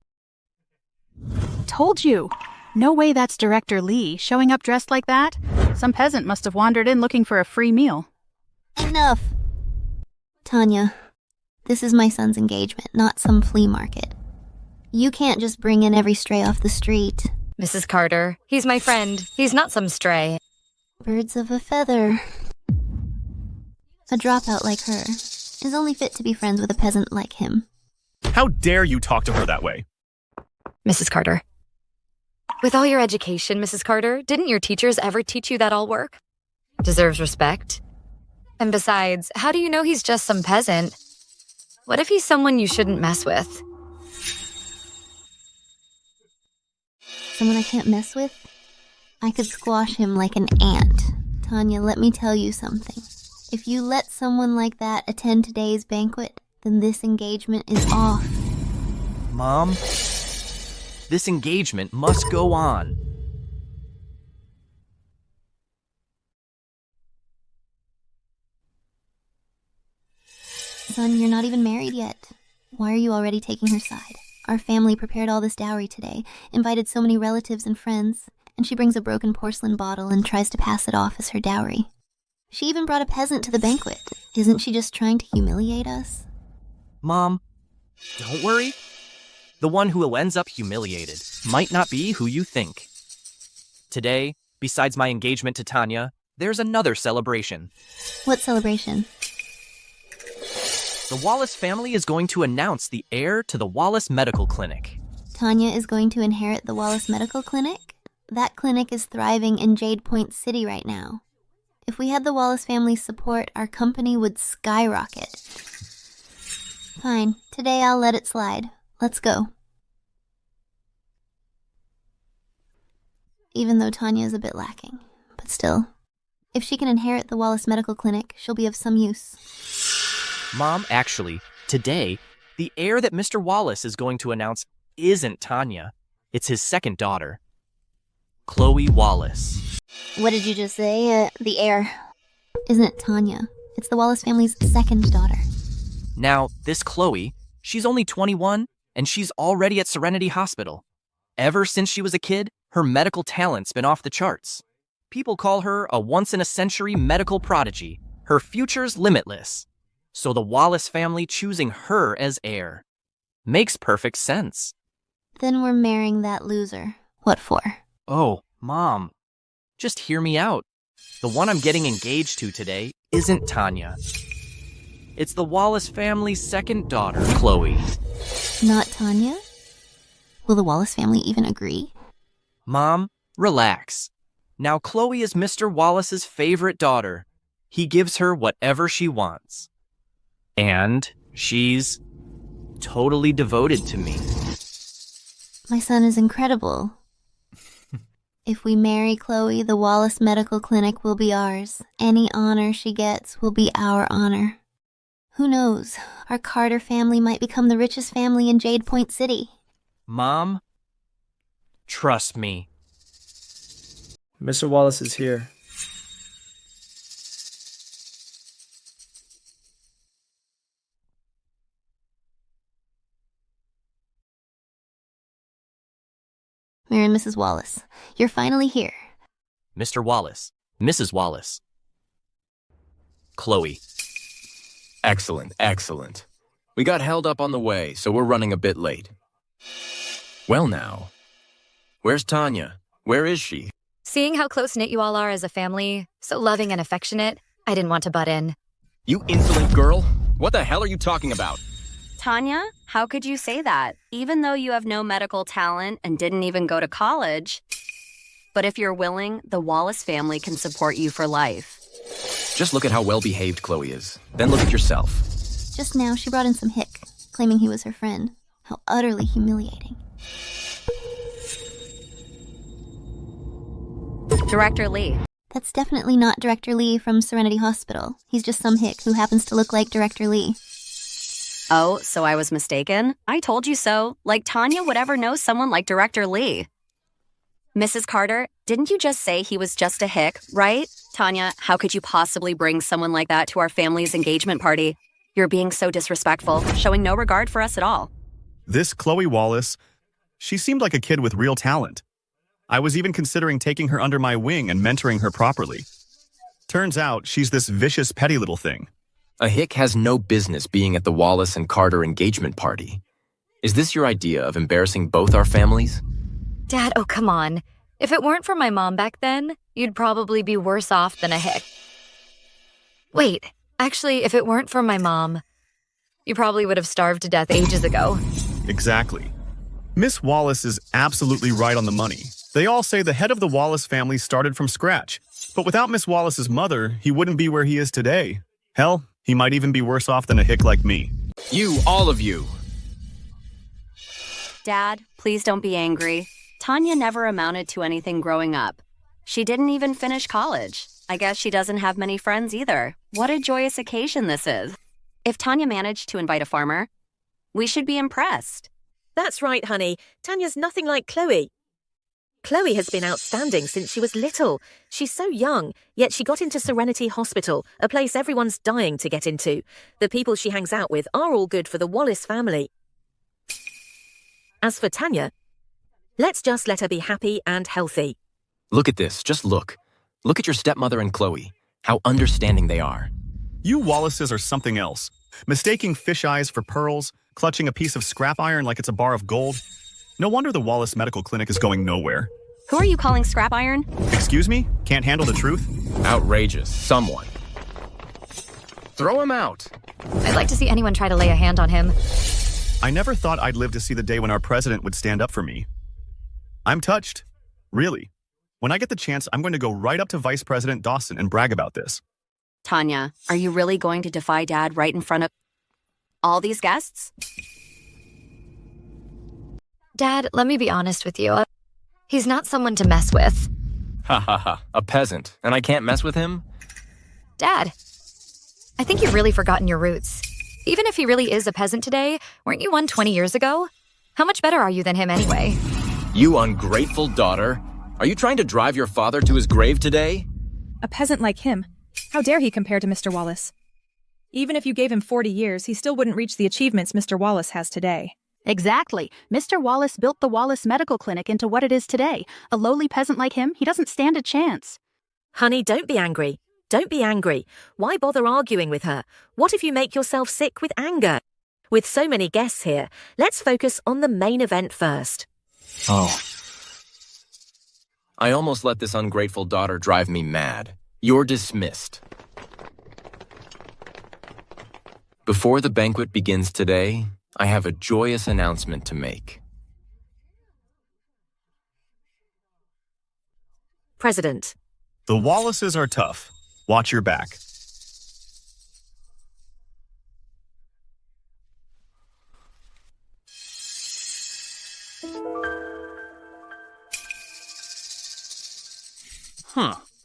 Told you. No way that's Director Lee, showing up dressed like that. Some peasant must have wandered in looking for a free meal. Enough. Tanya, this is my son's engagement, not some flea market. You can't just bring in every stray off the street. Mrs. Carter, he's my friend. He's not some stray. Birds of a feather. A dropout like her is only fit to be friends with a peasant like him. How dare you talk to her that way? Mrs. Carter. With all your education, Mrs. Carter, didn't your teachers ever teach you that all work deserves respect? And besides, how do you know he's just some peasant? What if he's someone you shouldn't mess with? Someone I can't mess with? I could squash him like an ant. Tanya, let me tell you something. If you let someone like that attend today's banquet, then this engagement is off. Mom, this engagement must go on. Son, you're not even married yet. Why are you already taking her side? Our family prepared all this dowry today, invited so many relatives and friends, and she brings a broken porcelain bottle and tries to pass it off as her dowry. She even brought a peasant to the banquet. Isn't she just trying to humiliate us? Mom, don't worry. The one who ends up humiliated might not be who you think. Today, besides my engagement to Tanya, there's another celebration. What celebration? The Wallace family is going to announce the heir to the Wallace Medical Clinic. Tanya is going to inherit the Wallace Medical Clinic? That clinic is thriving in Jade Point City right now. If we had the Wallace family's support, our company would skyrocket. Fine, today I'll let it slide. Let's go. Even though Tanya is a bit lacking, but still. If she can inherit the Wallace Medical Clinic, she'll be of some use. Mom, actually, today, the heir that Mr. Wallace is going to announce isn't Tanya. It's his second daughter, Chloe Wallace. What did you just say? The heir. Isn't it Tanya? It's the Wallace family's second daughter. Now, this Chloe, she's only 21, and she's already at Serenity Hospital. Ever since she was a kid, her medical talent's been off the charts. People call her a once-in-a-century medical prodigy. Her future's limitless. So the Wallace family choosing her as heir makes perfect sense. Then we're marrying that loser. What for? Oh, Mom, just hear me out. The one I'm getting engaged to today isn't Tanya. It's the Wallace family's second daughter, Chloe. Not Tanya? Will the Wallace family even agree? Mom, relax. Now Chloe is Mr. Wallace's favorite daughter. He gives her whatever she wants. And she's totally devoted to me. My son is incredible. If we marry Chloe, the Wallace Medical Clinic will be ours. Any honor she gets will be our honor. Who knows? Our Carter family might become the richest family in Jade Point City. Mom, trust me. Mr. Wallace is here. Mayor and Mrs. Wallace, you're finally here. Mr. Wallace, Mrs. Wallace. Chloe. Excellent, excellent. We got held up on the way, so we're running a bit late. Well now, where's Tanya? Where is she? Seeing how close-knit you all are as a family, so loving and affectionate, I didn't want to butt in. You insolent girl! What the hell are you talking about? Tanya, how could you say that? Even though you have no medical talent and didn't even go to college. But if you're willing, the Wallace family can support you for life. Just look at how well-behaved Chloe is. Then look at yourself. Just now, she brought in some hick, claiming he was her friend. How utterly humiliating. Director Lee. That's definitely not Director Lee from Serenity Hospital. He's just some hick who happens to look like Director Lee. Oh, so I was mistaken? I told you so. Like Tanya would ever know someone like Director Lee. Mrs. Carter, didn't you just say he was just a hick, right? Tanya, how could you possibly bring someone like that to our family's engagement party? You're being so disrespectful, showing no regard for us at all. This Chloe Wallace, she seemed like a kid with real talent. I was even considering taking her under my wing and mentoring her properly. Turns out she's this vicious, petty little thing. A hick has no business being at the Wallace and Carter engagement party. Is this your idea of embarrassing both our families? Dad, oh come on. If it weren't for my mom back then, you'd probably be worse off than a hick. Wait, actually, if it weren't for my mom, you probably would have starved to death ages ago. Exactly. Miss Wallace is absolutely right on the money. They all say the head of the Wallace family started from scratch. But without Miss Wallace's mother, he wouldn't be where he is today. Hell, he might even be worse off than a hick like me. You, all of you. Dad, please don't be angry. Tanya never amounted to anything growing up. She didn't even finish college. I guess she doesn't have many friends either. What a joyous occasion this is. If Tanya managed to invite a farmer, we should be impressed. That's right, honey. Tanya's nothing like Chloe. Chloe has been outstanding since she was little. She's so young, yet she got into Serenity Hospital, a place everyone's dying to get into. The people she hangs out with are all good for the Wallace family. As for Tanya, let's just let her be happy and healthy. Look at this, just look. Look at your stepmother and Chloe. How understanding they are. You Wallaces are something else. Mistaking fish eyes for pearls, clutching a piece of scrap iron like it's a bar of gold. No wonder the Wallace Medical Clinic is going nowhere. Who are you calling scrap iron? Excuse me? Can't handle the truth? Outrageous. Someone. Throw him out. I'd like to see anyone try to lay a hand on him. I never thought I'd live to see the day when our president would stand up for me. I'm touched. Really. When I get the chance, I'm going to go right up to Vice President Dawson and brag about this. Tanya, are you really going to defy Dad right in front of all these guests? Dad, let me be honest with you. He's not someone to mess with. Ha ha ha. A peasant, and I can't mess with him? Dad, I think you've really forgotten your roots. Even if he really is a peasant today, weren't you one 20 years ago? How much better are you than him anyway? You ungrateful daughter. Are you trying to drive your father to his grave today? A peasant like him. How dare he compare to Mr. Wallace? Even if you gave him 40 years, he still wouldn't reach the achievements Mr. Wallace has today. Exactly. Mr. Wallace built the Wallace Medical Clinic into what it is today. A lowly peasant like him, he doesn't stand a chance. Honey, don't be angry. Don't be angry. Why bother arguing with her? What if you make yourself sick with anger? With so many guests here, let's focus on the main event first. Oh. I almost let this ungrateful daughter drive me mad. You're dismissed. Before the banquet begins today, I have a joyous announcement to make. President. The Wallaces are tough. Watch your back.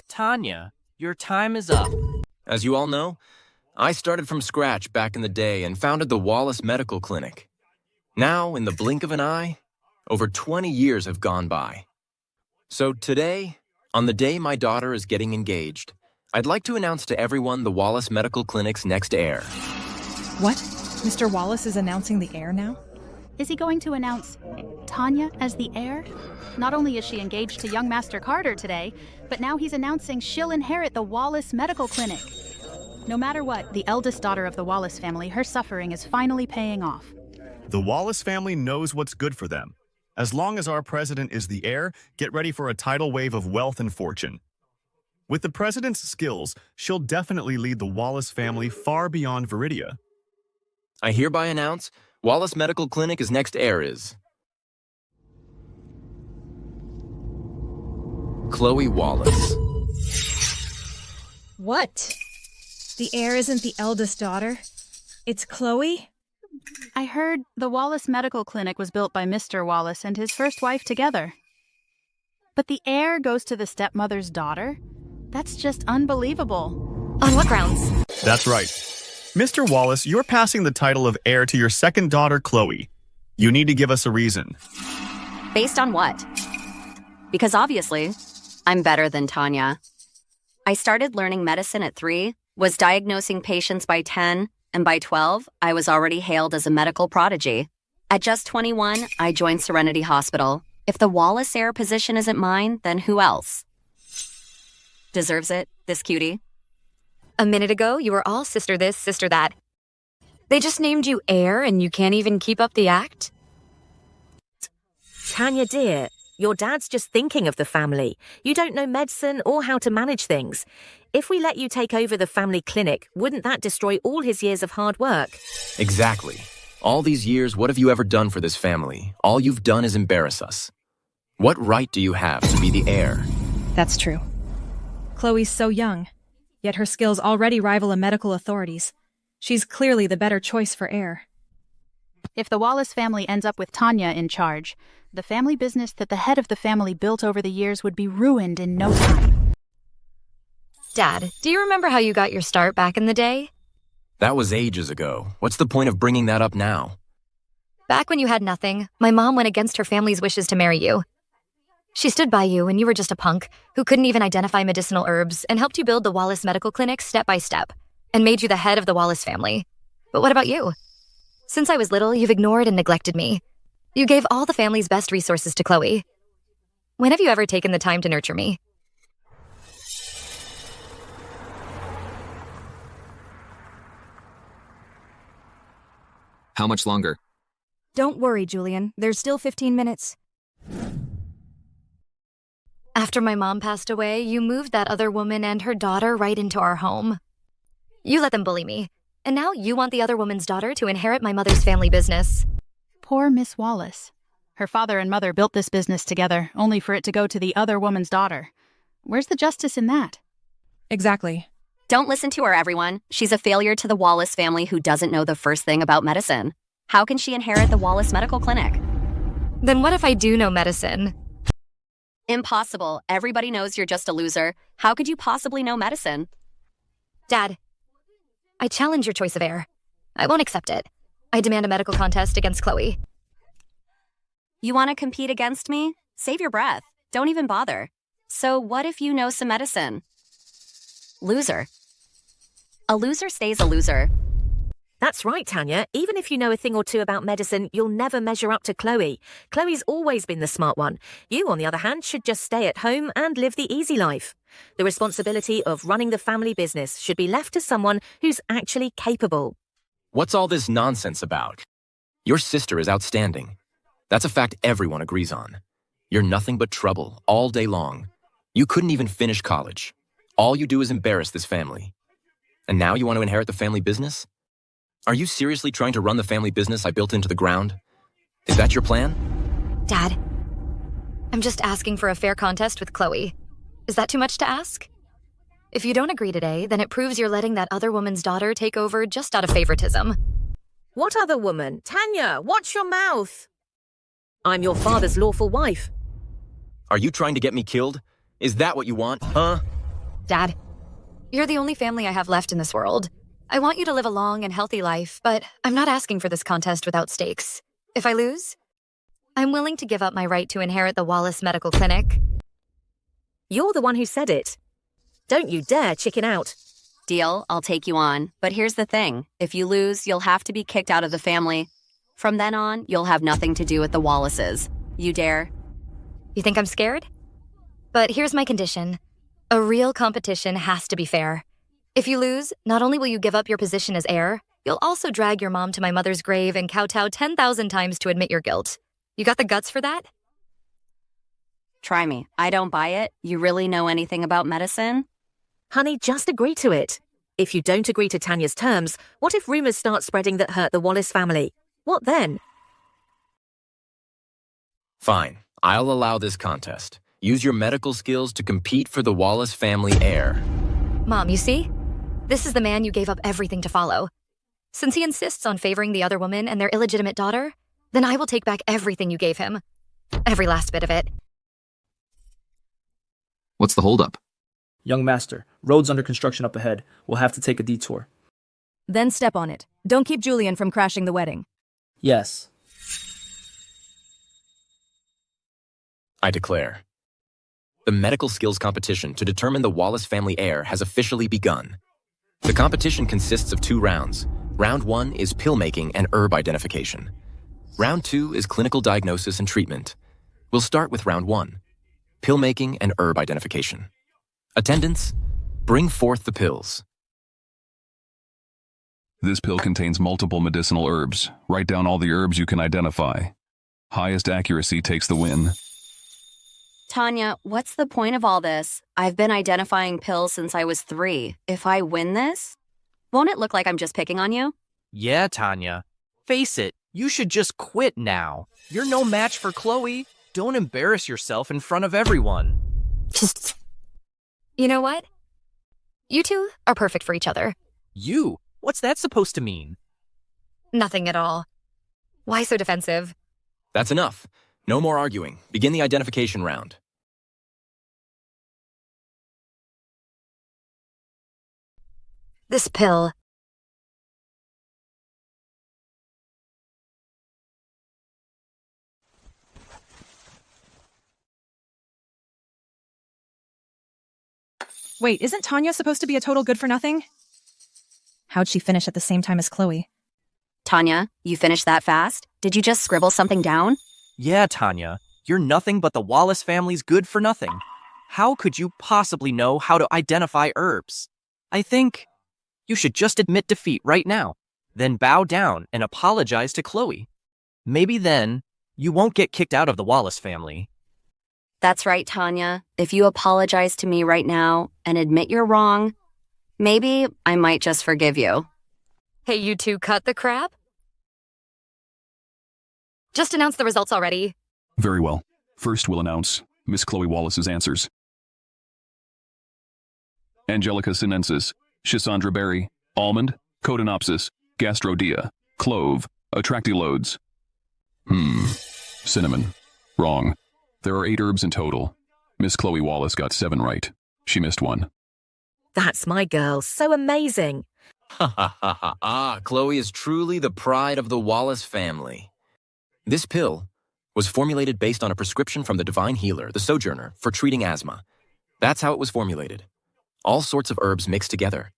Tanya, your time is up. As you all know, I started from scratch back in the day and founded the Wallace Medical Clinic. Now, in the blink of an eye, over 20 years have gone by. So today, on the day my daughter is getting engaged, I'd like to announce to everyone the Wallace Medical Clinic's next heir. What? Mr. Wallace is announcing the heir now? Is he going to announce Tanya as the heir? Not only is she engaged to young Master Carter today, but now he's announcing she'll inherit the Wallace Medical Clinic. No matter what, the eldest daughter of the Wallace family, her suffering is finally paying off. The Wallace family knows what's good for them. As long as our president is the heir, get ready for a tidal wave of wealth and fortune. With the president's skills, she'll definitely lead the Wallace family far beyond Viridia. I hereby announce Wallace Medical Clinic's next heir is Chloe Wallace. What? The heir isn't the eldest daughter? It's Chloe? I heard the Wallace Medical Clinic was built by Mr. Wallace and his first wife together. But the heir goes to the stepmother's daughter? That's just unbelievable. On what grounds? That's right. Mr. Wallace, you're passing the title of heir to your second daughter, Chloe. You need to give us a reason. Based on what? Because obviously, I'm better than Tanya. I started learning medicine at 3, was diagnosing patients by 10, and by 12, I was already hailed as a medical prodigy. At just 21, I joined Serenity Hospital. If the Wallace heir position isn't mine, then who else? Deserves it, this cutie? A minute ago, you were all sister this, sister that. They just named you heir and you can't even keep up the act? Tanya, dear, your dad's just thinking of the family. You don't know medicine or how to manage things. If we let you take over the family clinic, wouldn't that destroy all his years of hard work? Exactly. All these years, what have you ever done for this family? All you've done is embarrass us. What right do you have to be the heir? That's true. Chloe's so young, yet her skills already rival the medical authorities. She's clearly the better choice for heir. If the Wallace family ends up with Tanya in charge, the family business that the head of the family built over the years would be ruined in no time. Dad, do you remember how you got your start back in the day? That was ages ago. What's the point of bringing that up now? Back when you had nothing, my mom went against her family's wishes to marry you. She stood by you when you were just a punk who couldn't even identify medicinal herbs and helped you build the Wallace Medical Clinic step by step and made you the head of the Wallace family. But what about you? Since I was little, you've ignored and neglected me. You gave all the family's best resources to Chloe. When have you ever taken the time to nurture me? How much longer? Don't worry, Julian. There's still 15 minutes. After my mom passed away, you moved that other woman and her daughter right into our home. You let them bully me, and now you want the other woman's daughter to inherit my mother's family business. Poor Miss Wallace. Her father and mother built this business together, only for it to go to the other woman's daughter. Where's the justice in that? Exactly. Don't listen to her, everyone. She's a failure to the Wallace family who doesn't know the first thing about medicine. How can she inherit the Wallace Medical Clinic? Then what if I do know medicine? Impossible. Everybody knows you're just a loser. How could you possibly know medicine? Dad, I challenge your choice of heir. I won't accept it. I demand a medical contest against Chloe. You want to compete against me? Save your breath. Don't even bother. So what if you know some medicine? Loser. A loser stays a loser. That's right, Tanya. Even if you know a thing or two about medicine, you'll never measure up to Chloe. Chloe's always been the smart one. You, on the other hand, should just stay at home and live the easy life. The responsibility of running the family business should be left to someone who's actually capable. What's all this nonsense about? Your sister is outstanding. That's a fact everyone agrees on. You're nothing but trouble all day long. You couldn't even finish college. All you do is embarrass this family. And now you want to inherit the family business? Are you seriously trying to run the family business I built into the ground? Is that your plan? Dad, I'm just asking for a fair contest with Chloe. Is that too much to ask? If you don't agree today, then it proves you're letting that other woman's daughter take over just out of favoritism. What other woman? Tanya, watch your mouth. I'm your father's lawful wife. Are you trying to get me killed? Is that what you want, huh? Dad, you're the only family I have left in this world. I want you to live a long and healthy life, but I'm not asking for this contest without stakes. If I lose, I'm willing to give up my right to inherit the Wallace Medical Clinic. You're the one who said it. Don't you dare chicken out. Deal, I'll take you on. But here's the thing. If you lose, you'll have to be kicked out of the family. From then on, you'll have nothing to do with the Wallaces. You dare? You think I'm scared? But here's my condition. A real competition has to be fair. If you lose, not only will you give up your position as heir, you'll also drag your mom to my mother's grave and kowtow 10,000 times to admit your guilt. You got the guts for that? Try me. I don't buy it. You really know anything about medicine? Honey, just agree to it. If you don't agree to Tanya's terms, what if rumors start spreading that hurt the Wallace family? What then? Fine. I'll allow this contest. Use your medical skills to compete for the Wallace family heir. Mom, you see? This is the man you gave up everything to follow. Since he insists on favoring the other woman and their illegitimate daughter, then I will take back everything you gave him. Every last bit of it. What's the holdup? Young master, road's under construction up ahead. We'll have to take a detour. Then step on it. Don't keep Julian from crashing the wedding. Yes. I declare. The medical skills competition to determine the Wallace family heir has officially begun. The competition consists of 2 rounds. Round 1 is pill making and herb identification. Round 2 is clinical diagnosis and treatment. We'll start with round 1, pill making and herb identification. Attendants, bring forth the pills. This pill contains multiple medicinal herbs. Write down all the herbs you can identify. Highest accuracy takes the win. Tanya, what's the point of all this? I've been identifying pills since I was 3. If I win this, won't it look like I'm just picking on you? Yeah, Tanya. Face it, you should just quit now. You're no match for Chloe. Don't embarrass yourself in front of everyone. You know what? You two are perfect for each other. You? What's that supposed to mean? Nothing at all. Why so defensive? That's enough. No more arguing. Begin the identification round. This pill. Wait, isn't Tanya supposed to be a total good-for-nothing? How'd she finish at the same time as Chloe? Tanya, you finished that fast? Did you just scribble something down? Yeah, Tanya. You're nothing but the Wallace family's good for nothing. How could you possibly know how to identify herbs? I think you should just admit defeat right now, then bow down and apologize to Chloe. Maybe then you won't get kicked out of the Wallace family. That's right, Tanya. If you apologize to me right now and admit you're wrong, maybe I might just forgive you. Hey, you two cut the crap? Just announce the results already. Very well. First we'll announce Miss Chloe Wallace's answers. Angelica sinensis, Schisandra berry, almond, Codonopsis, gastrodia, clove, atractylodes. Cinnamon. Wrong. There are 8 herbs in total. Miss Chloe Wallace got 7 right. She missed 1. That's my girl. So amazing. Ha ha ha ha. Ah, Chloe is truly the pride of the Wallace family. This pill was formulated based on a prescription from the divine healer, the Sojourner, for treating asthma. That's how it was formulated. All sorts of herbs mixed together.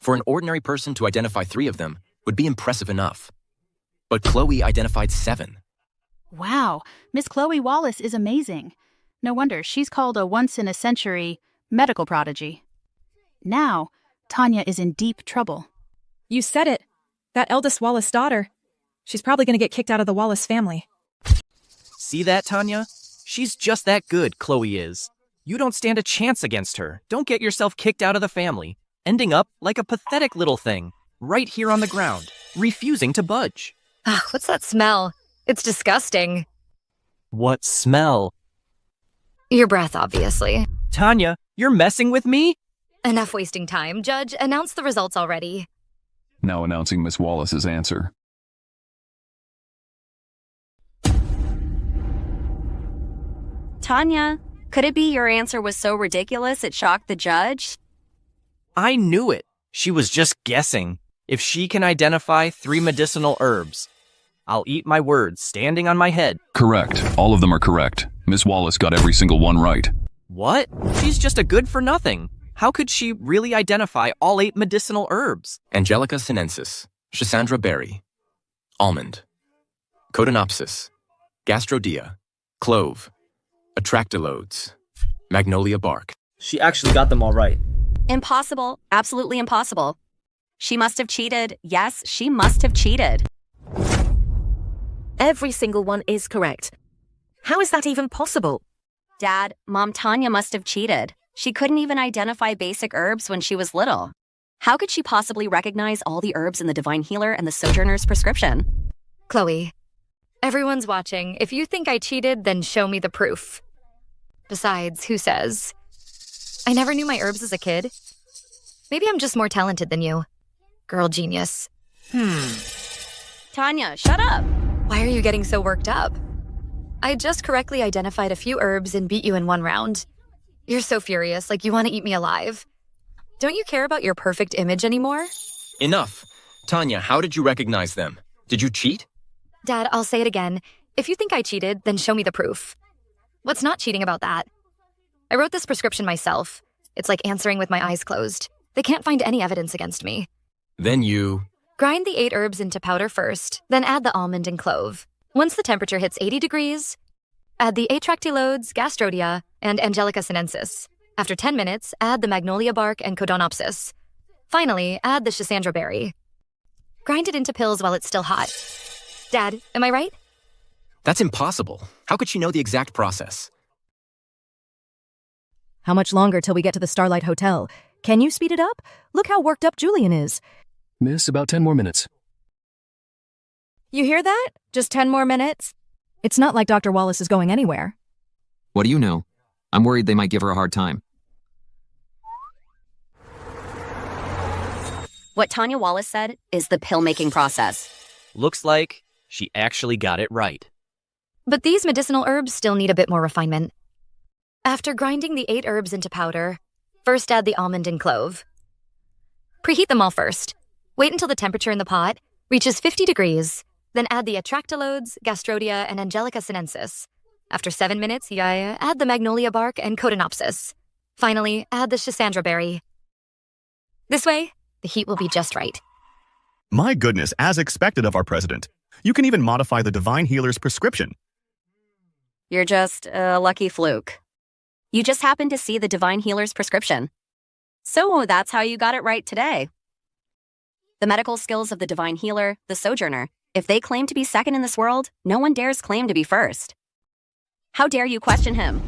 For an ordinary person to identify 3 of them would be impressive enough. But Chloe identified 7. Wow, Miss Chloe Wallace is amazing. No wonder she's called a once-in-a-century medical prodigy. Now, Tanya is in deep trouble. You said it. That eldest Wallace daughter. She's probably going to get kicked out of the Wallace family. See that, Tanya? She's just that good, Chloe is. You don't stand a chance against her. Don't get yourself kicked out of the family, ending up like a pathetic little thing, right here on the ground, refusing to budge. What's that smell? It's disgusting. What smell? Your breath, obviously. Tanya, you're messing with me? Enough wasting time. Judge, announce the results already. Now announcing Miss Wallace's answer. Tanya, could it be your answer was so ridiculous it shocked the judge? I knew it. She was just guessing. If she can identify 3 medicinal herbs, I'll eat my words standing on my head. Correct. All of them are correct. Miss Wallace got every single one right. What? She's just a good for nothing. How could she really identify all 8 medicinal herbs? Angelica sinensis, Schisandra berry, almond, Codonopsis, gastrodia, clove, atractylodes, magnolia bark. She actually got them all right. Impossible. Absolutely impossible. She must have cheated. Yes, she must have cheated. Every single one is correct. How is that even possible? Dad, Mom Tanya must have cheated. She couldn't even identify basic herbs when she was little. How could she possibly recognize all the herbs in the Divine Healer and the Sojourner's prescription? Chloe, everyone's watching. If you think I cheated, then show me the proof. Besides, who says? I never knew my herbs as a kid. Maybe I'm just more talented than you. Girl genius. Tanya, shut up. Why are you getting so worked up? I just correctly identified a few herbs and beat you in 1 round. You're so furious, like you want to eat me alive. Don't you care about your perfect image anymore? Enough. Tanya, how did you recognize them? Did you cheat? Dad, I'll say it again. If you think I cheated, then show me the proof. What's not cheating about that? I wrote this prescription myself. It's like answering with my eyes closed. They can't find any evidence against me. Then you... Grind the 8 herbs into powder first, then add the almond and clove. Once the temperature hits 80 degrees, add the atractylodes, gastrodia, and angelica sinensis. After 10 minutes, add the magnolia bark and codonopsis. Finally, add the schisandra berry. Grind it into pills while it's still hot. Dad, am I right? That's impossible. How could she know the exact process? How much longer till we get to the Starlight Hotel? Can you speed it up? Look how worked up Julian is. Miss, about 10 more minutes. You hear that? Just 10 more minutes? It's not like Dr. Wallace is going anywhere. What do you know? I'm worried they might give her a hard time. What Tanya Wallace said is the pill-making process. Looks like she actually got it right. But these medicinal herbs still need a bit more refinement. After grinding the 8 herbs into powder, first add the almond and clove. Preheat them all first. Wait until the temperature in the pot reaches 50 degrees, then add the atractylodes, gastrodia, and angelica sinensis. After 7 minutes, add the magnolia bark and codonopsis. Finally, add the schisandra berry. This way, the heat will be just right. My goodness, as expected of our president. You can even modify the divine healer's prescription. You're just a lucky fluke. You just happened to see the divine healer's prescription. So that's how you got it right today. The medical skills of the divine healer, the sojourner, if they claim to be second in this world, no one dares claim to be first. How dare you question him?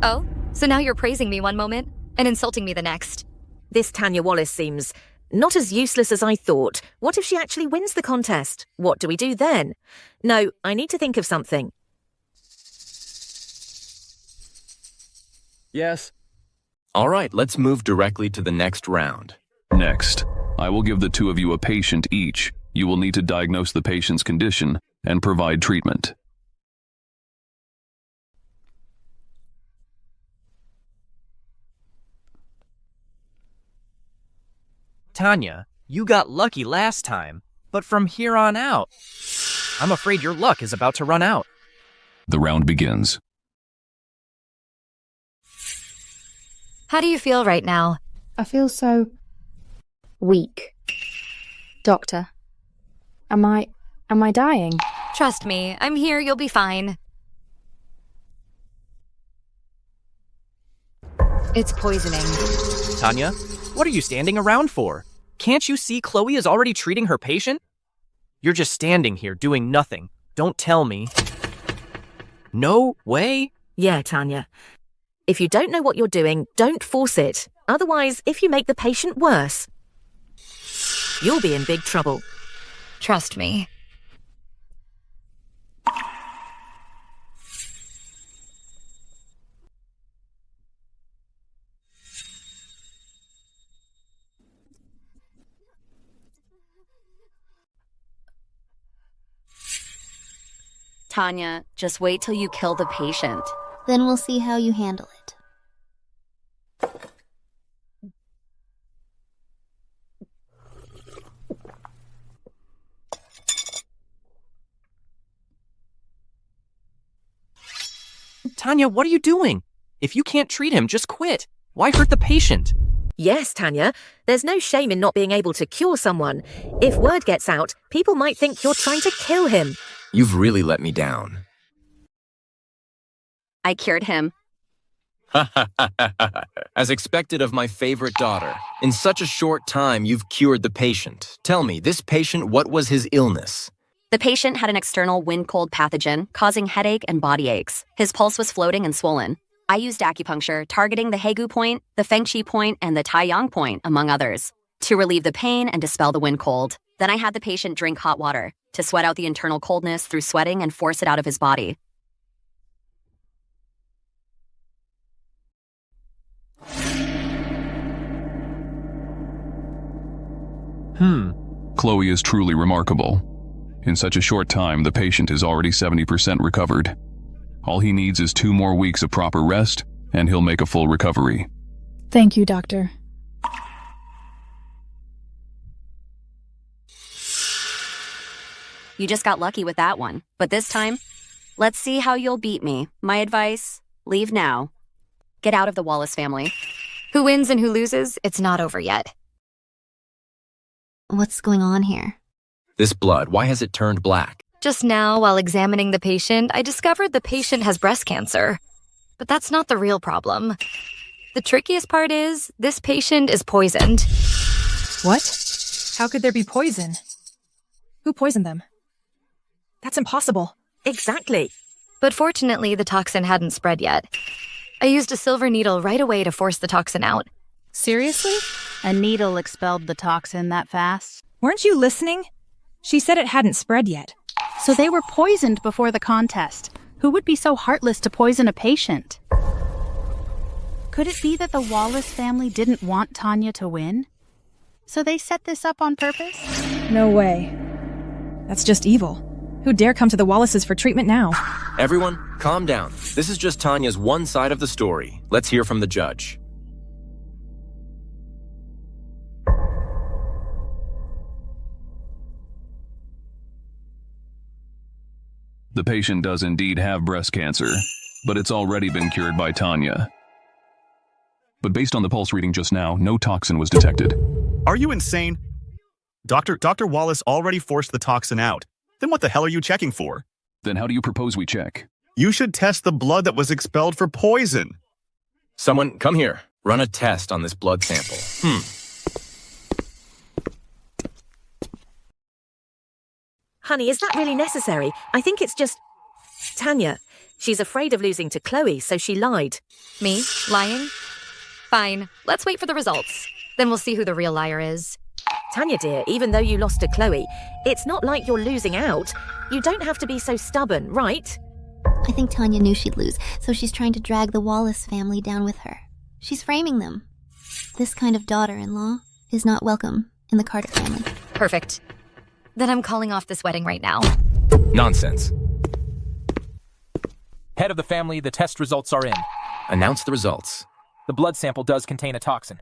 Oh, so now you're praising me one moment and insulting me the next. This Tanya Wallace seems not as useless as I thought. What if she actually wins the contest? What do we do then? No, I need to think of something. Yes. All right, let's move directly to the next round. Next, I will give the two of you a patient each. You will need to diagnose the patient's condition and provide treatment. Tanya, you got lucky last time, but from here on out, I'm afraid your luck is about to run out. The round begins. How do you feel right now? I feel so weak. Doctor, am I dying? Trust me, I'm here, you'll be fine. It's poisoning. Tanya, what are you standing around for? Can't you see Chloe is already treating her patient? You're just standing here doing nothing. Don't tell me. No way? Yeah, Tanya. If you don't know what you're doing, don't force it. Otherwise, if you make the patient worse, you'll be in big trouble. Trust me. Tanya, just wait till you kill the patient. Then we'll see how you handle it. Tanya, what are you doing? If you can't treat him, just quit. Why hurt the patient? Yes, Tanya. There's no shame in not being able to cure someone. If word gets out, people might think you're trying to kill him. You've really let me down. I cured him. As expected of my favorite daughter. In such a short time, you've cured the patient. Tell me, this patient, what was his illness? The patient had an external wind-cold pathogen causing headache and body aches. His pulse was floating and swollen. I used acupuncture, targeting the Hegu point, the Fengqi point, and the Taiyang point, among others, to relieve the pain and dispel the wind cold. Then I had the patient drink hot water to sweat out the internal coldness through sweating and force it out of his body. Chloe is truly remarkable. In such a short time, the patient is already 70% recovered. All he needs is 2 more weeks of proper rest, and he'll make a full recovery. Thank you, Doctor. You just got lucky with that one. But this time, let's see how you'll beat me. My advice, leave now. Get out of the Wallace family. Who wins and who loses, it's not over yet. What's going on here? This blood, why has it turned black? Just now, while examining the patient, I discovered the patient has breast cancer. But that's not the real problem. The trickiest part is, this patient is poisoned. What? How could there be poison? Who poisoned them? That's impossible. Exactly. But fortunately, the toxin hadn't spread yet. I used a silver needle right away to force the toxin out. Seriously? A needle expelled the toxin that fast? Weren't you listening? She said it hadn't spread yet. So they were poisoned before the contest. Who would be so heartless to poison a patient? Could it be that the Wallace family didn't want Tanya to win? So they set this up on purpose? No way. That's just evil. Who dare come to the Wallaces for treatment now? Everyone, calm down. This is just Tanya's one side of the story. Let's hear from the judge. The patient does indeed have breast cancer, but it's already been cured by Tanya. But based on the pulse reading just now, no toxin was detected. Are you insane? Dr. Wallace already forced the toxin out. Then what the hell are you checking for? Then how do you propose we check? You should test the blood that was expelled for poison. Someone, come here. Run a test on this blood sample. Honey, is that really necessary? I think it's just... Tanya. She's afraid of losing to Chloe, so she lied. Me? Lying? Fine. Let's wait for the results. Then we'll see who the real liar is. Tanya, dear, even though you lost to Chloe, it's not like you're losing out. You don't have to be so stubborn, right? I think Tanya knew she'd lose, so she's trying to drag the Wallace family down with her. She's framing them. This kind of daughter-in-law is not welcome in the Carter family. Perfect. Then I'm calling off this wedding right now. Nonsense. Head of the family, the test results are in. Announce the results. The blood sample does contain a toxin.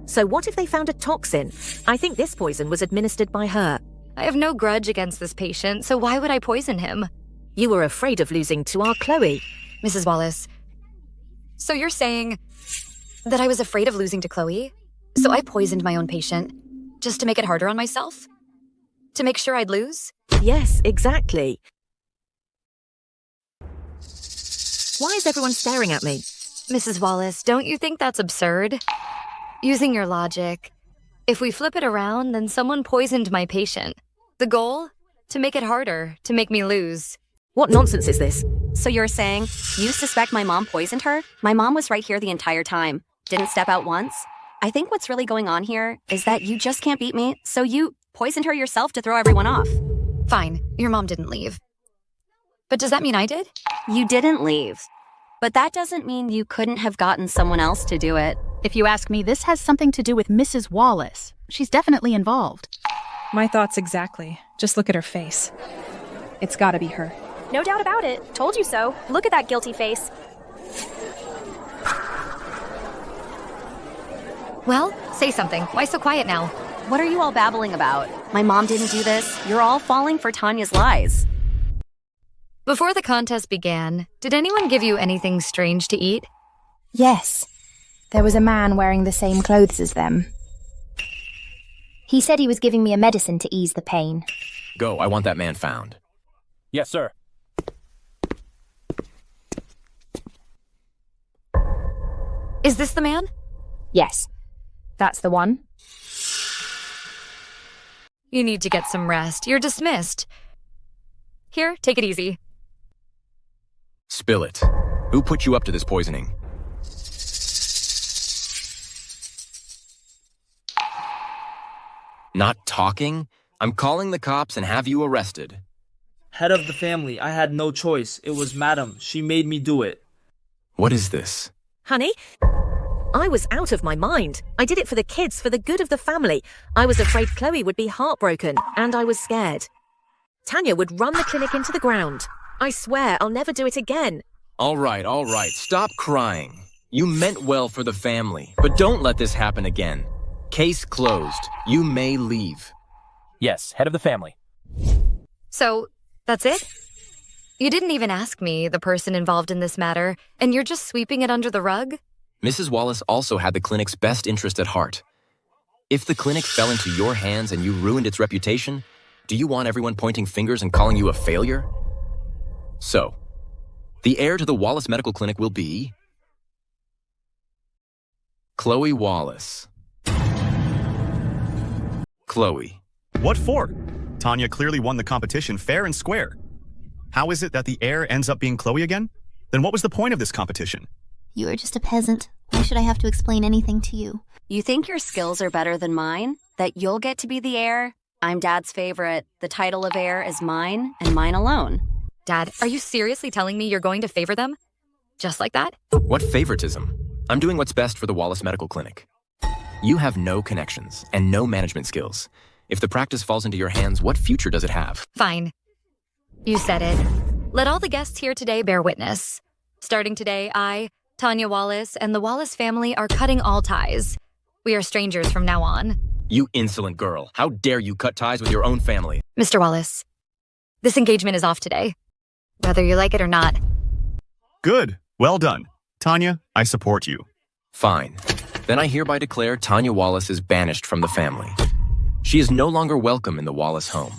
So what if they found a toxin? I think this poison was administered by her. I have no grudge against this patient, so why would I poison him? You were afraid of losing to our Chloe. Mrs. Wallace, so you're saying that I was afraid of losing to Chloe? So I poisoned my own patient, just to make it harder on myself? To make sure I'd lose? Yes, exactly. Why is everyone staring at me? Mrs. Wallace, don't you think that's absurd? Using your logic, if we flip it around, then someone poisoned my patient. The goal? To make it harder, to make me lose. What nonsense is this? So you're saying you suspect my mom poisoned her? My mom was right here the entire time. Didn't step out once? I think what's really going on here is that you just can't beat me, so you poisoned her yourself to throw everyone off. Fine, your mom didn't leave. But does that mean I did? You didn't leave. But that doesn't mean you couldn't have gotten someone else to do it. If you ask me, this has something to do with Mrs. Wallace. She's definitely involved. My thoughts exactly. Just look at her face. It's gotta be her. No doubt about it. Told you so. Look at that guilty face. Well, say something. Why so quiet now? What are you all babbling about? My mom didn't do this. You're all falling for Tanya's lies. Before the contest began, did anyone give you anything strange to eat? Yes. There was a man wearing the same clothes as them. He said he was giving me a medicine to ease the pain. Go, I want that man found. Yes, sir. Is this the man? Yes. That's the one. You need to get some rest. You're dismissed. Here, take it easy. Spill it. Who put you up to this poisoning? Not talking? I'm calling the cops and have you arrested. Head of the family, I had no choice. It was Madam. She made me do it. What is this? Honey, I was out of my mind. I did it for the kids, for the good of the family. I was afraid Chloe would be heartbroken, and I was scared. Tanya would run the clinic into the ground. I swear I'll never do it again. All right. Stop crying. You meant well for the family, but don't let this happen again. Case closed. You may leave. Yes, head of the family. So, that's it? You didn't even ask me, the person involved in this matter, and you're just sweeping it under the rug? Mrs. Wallace also had the clinic's best interest at heart. If the clinic fell into your hands and you ruined its reputation, do you want everyone pointing fingers and calling you a failure? So, the heir to the Wallace Medical Clinic will be Chloe Wallace. Chloe. What for? Tanya clearly won the competition fair and square. How is it that the heir ends up being Chloe again? Then what was the point of this competition? You are just a peasant. Why should I have to explain anything to you? You think your skills are better than mine? That you'll get to be the heir? I'm Dad's favorite. The title of heir is mine and mine alone. Dad, are you seriously telling me you're going to favor them? Just like that? What favoritism? I'm doing what's best for the Wallace Medical Clinic. You have no connections and no management skills. If the practice falls into your hands, what future does it have? Fine. You said it. Let all the guests here today bear witness. Starting today, I, Tanya Wallace, and the Wallace family are cutting all ties. We are strangers from now on. You insolent girl. How dare you cut ties with your own family? Mr. Wallace, this engagement is off today, whether you like it or not. Good. Well done. Tanya, I support you. Fine. Then I hereby declare Tanya Wallace is banished from the family. She is no longer welcome in the Wallace home.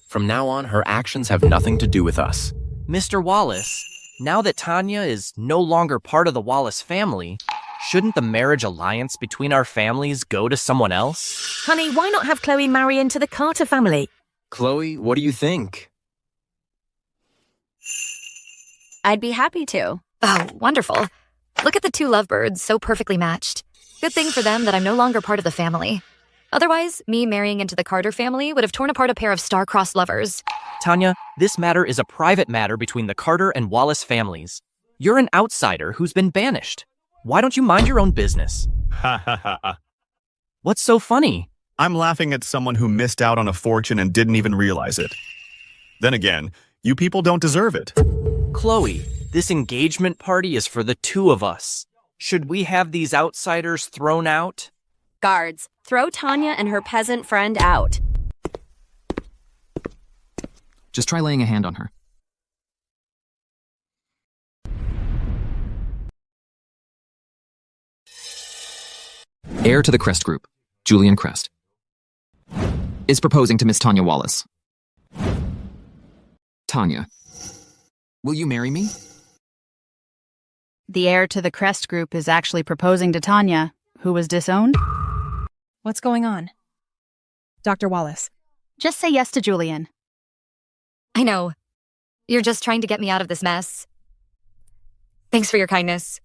From now on, her actions have nothing to do with us. Mr. Wallace, now that Tanya is no longer part of the Wallace family, shouldn't the marriage alliance between our families go to someone else? Honey, why not have Chloe marry into the Carter family? Chloe, what do you think? I'd be happy to. Oh, wonderful. Look at the two lovebirds, so perfectly matched. Good thing for them that I'm no longer part of the family. Otherwise, me marrying into the Carter family would have torn apart a pair of star-crossed lovers. Tanya, this matter is a private matter between the Carter and Wallace families. You're an outsider who's been banished. Why don't you mind your own business? Ha ha ha ha. What's so funny? I'm laughing at someone who missed out on a fortune and didn't even realize it. Then again, you people don't deserve it. Chloe, this engagement party is for the two of us. Should we have these outsiders thrown out? Guards, throw Tanya and her peasant friend out. Just try laying a hand on her. Heir to the Crest Group, Julian Crest, is proposing to Miss Tanya Wallace. Tanya, will you marry me? The heir to the Crest Group is actually proposing to Tanya, who was disowned? What's going on? Dr. Wallace. Just say yes to Julian. I know. You're just trying to get me out of this mess. Thanks for your kindness.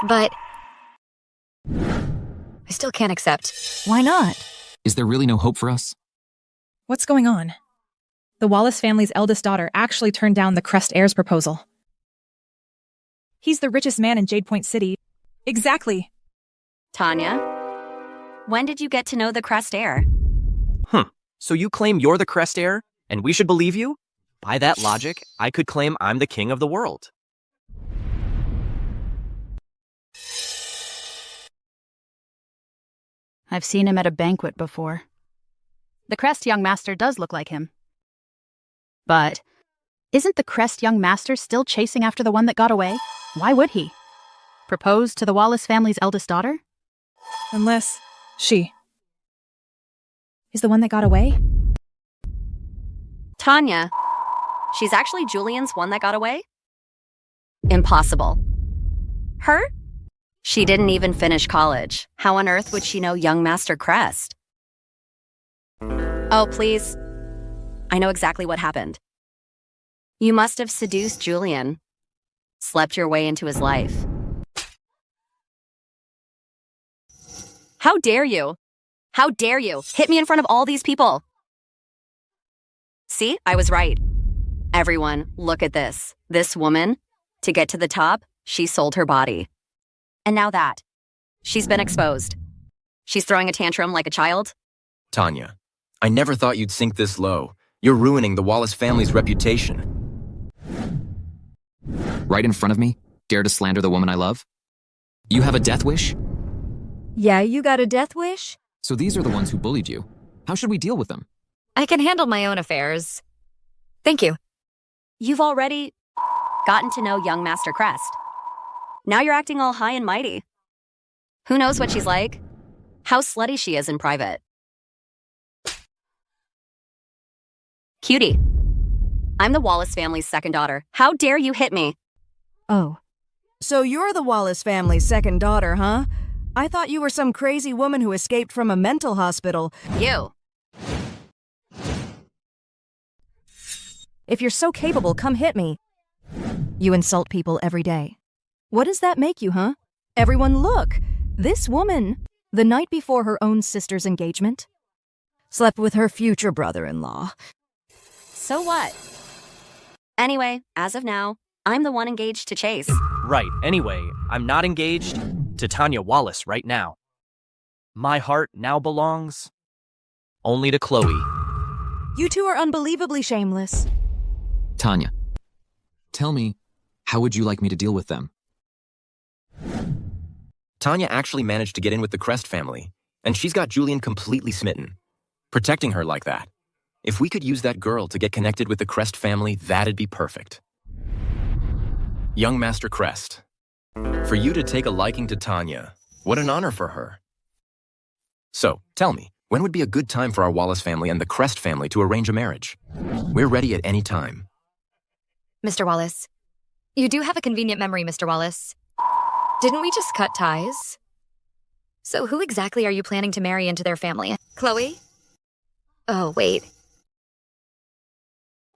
But I still can't accept. Why not? Is there really no hope for us? What's going on? The Wallace family's eldest daughter actually turned down the Crest heir's proposal. He's the richest man in Jade Point City. Exactly. Tanya, when did you get to know the Crest heir? So you claim you're the Crest heir, and we should believe you? By that logic, I could claim I'm the king of the world. I've seen him at a banquet before. The Crest young master does look like him. But isn't the Crest young master still chasing after the one that got away? Why would he? Propose to the Wallace family's eldest daughter? Unless she is the one that got away? Tanya, she's actually Julian's one that got away? Impossible. Her? She didn't even finish college. How on earth would she know young Master Crest? Oh, please. I know exactly what happened. You must have seduced Julian. Slept your way into his life. How dare you? How dare you hit me in front of all these people? See, I was right. Everyone, look at this. This woman, to get to the top, she sold her body. And now that. She's been exposed. She's throwing a tantrum like a child. Tanya, I never thought you'd sink this low. You're ruining the Wallace family's reputation. Right in front of me? Dare to slander the woman I love? You have a death wish? Yeah, you got a death wish? So these are the ones who bullied you. How should we deal with them? I can handle my own affairs. Thank you. You've already gotten to know young Master Crest. Now you're acting all high and mighty. Who knows what she's like? How slutty she is in private. Cutie. I'm the Wallace family's second daughter. How dare you hit me? Oh. So you're the Wallace family's second daughter, huh? I thought you were some crazy woman who escaped from a mental hospital. You. If you're so capable, come hit me. You insult people every day. What does that make you, huh? Everyone look! This woman, the night before her own sister's engagement, slept with her future brother-in-law. So what? Anyway, as of now, I'm the one engaged to Chase. Right, anyway, I'm not engaged to Tanya Wallace right now. My heart now belongs only to Chloe. You two are unbelievably shameless. Tanya, tell me, how would you like me to deal with them? Tanya actually managed to get in with the Crest family, and she's got Julian completely smitten. Protecting her like that. If we could use that girl to get connected with the Crest family, that'd be perfect. Young Master Crest, for you to take a liking to Tanya, what an honor for her. So, tell me, when would be a good time for our Wallace family and the Crest family to arrange a marriage? We're ready at any time. Mr. Wallace. You do have a convenient memory, Mr. Wallace. Didn't we just cut ties? So who exactly are you planning to marry into their family? Chloe? Oh, wait.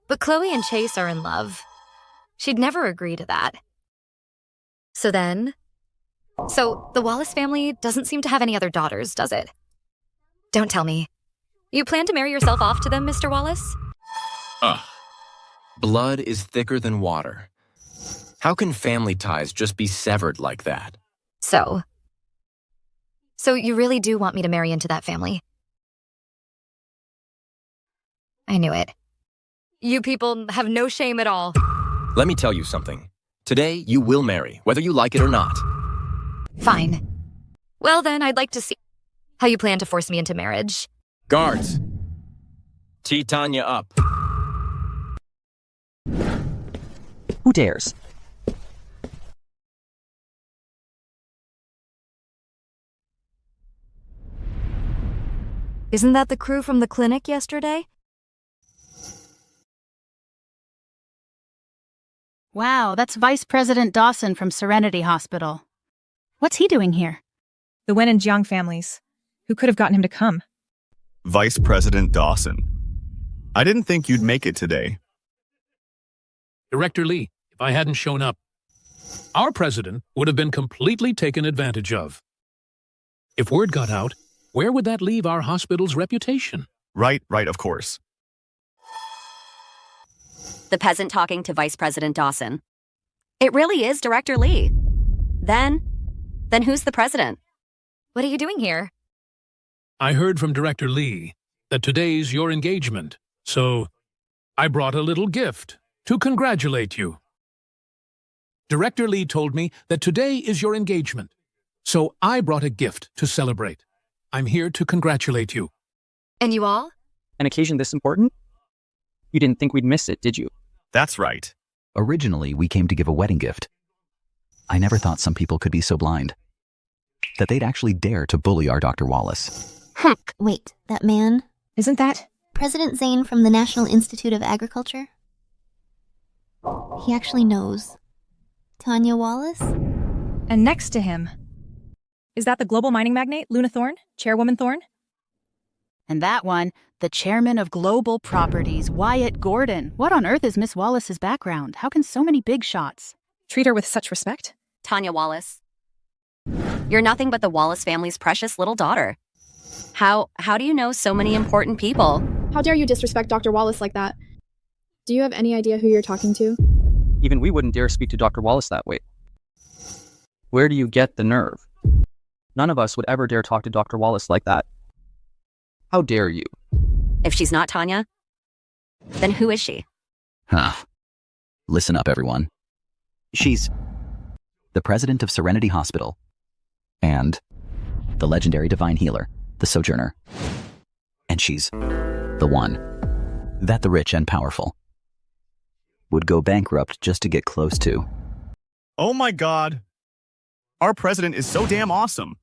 But Chloe and Chase are in love. She'd never agree to that. So the Wallace family doesn't seem to have any other daughters, does it? Don't tell me. You plan to marry yourself off to them, Mr. Wallace? Ugh. Blood is thicker than water. How can family ties just be severed like that? So you really do want me to marry into that family? I knew it. You people have no shame at all. Let me tell you something. Today, you will marry, whether you like it or not. Fine. Well then, I'd like to see how you plan to force me into marriage. Guards! Tee Tanya up. Who dares? Isn't that the crew from the clinic yesterday? Wow, that's Vice President Dawson from Serenity Hospital. What's he doing here? The Wen and Jiang families. Who could have gotten him to come? Vice President Dawson. I didn't think you'd make it today. Director Lee, if I hadn't shown up, our president would have been completely taken advantage of. If word got out, where would that leave our hospital's reputation? Right, of course. The peasant talking to Vice President Dawson. It really is Director Lee. Then who's the president? What are you doing here? I heard from Director Lee that today's your engagement, so I brought a little gift to congratulate you. Director Lee told me that today is your engagement, so I brought a gift to celebrate. I'm here to congratulate you. And you all? An occasion this important? You didn't think we'd miss it, did you? That's right. Originally, we came to give a wedding gift. I never thought some people could be so blind that they'd actually dare to bully our Dr. Wallace. Wait, that man? Isn't that? President Zane from the National Institute of Agriculture? He actually knows. Tanya Wallace? And next to him. Is that the global mining magnate, Luna Thorne? Chairwoman Thorne? And that one, the chairman of Global Properties, Wyatt Gordon. What on earth is Miss Wallace's background? How can so many big shots treat her with such respect? Tanya Wallace. You're nothing but the Wallace family's precious little daughter. How do you know so many important people? How dare you disrespect Dr. Wallace like that? Do you have any idea who you're talking to? Even we wouldn't dare speak to Dr. Wallace that way. Where do you get the nerve? None of us would ever dare talk to Dr. Wallace like that. How dare you? If she's not Tanya, Then who is she? Huh. Listen up, everyone. She's the president of Serenity Hospital and the legendary divine healer, the Sojourner. And she's the one that the rich and powerful would go bankrupt just to get close to. Oh my god. Our president is so damn awesome.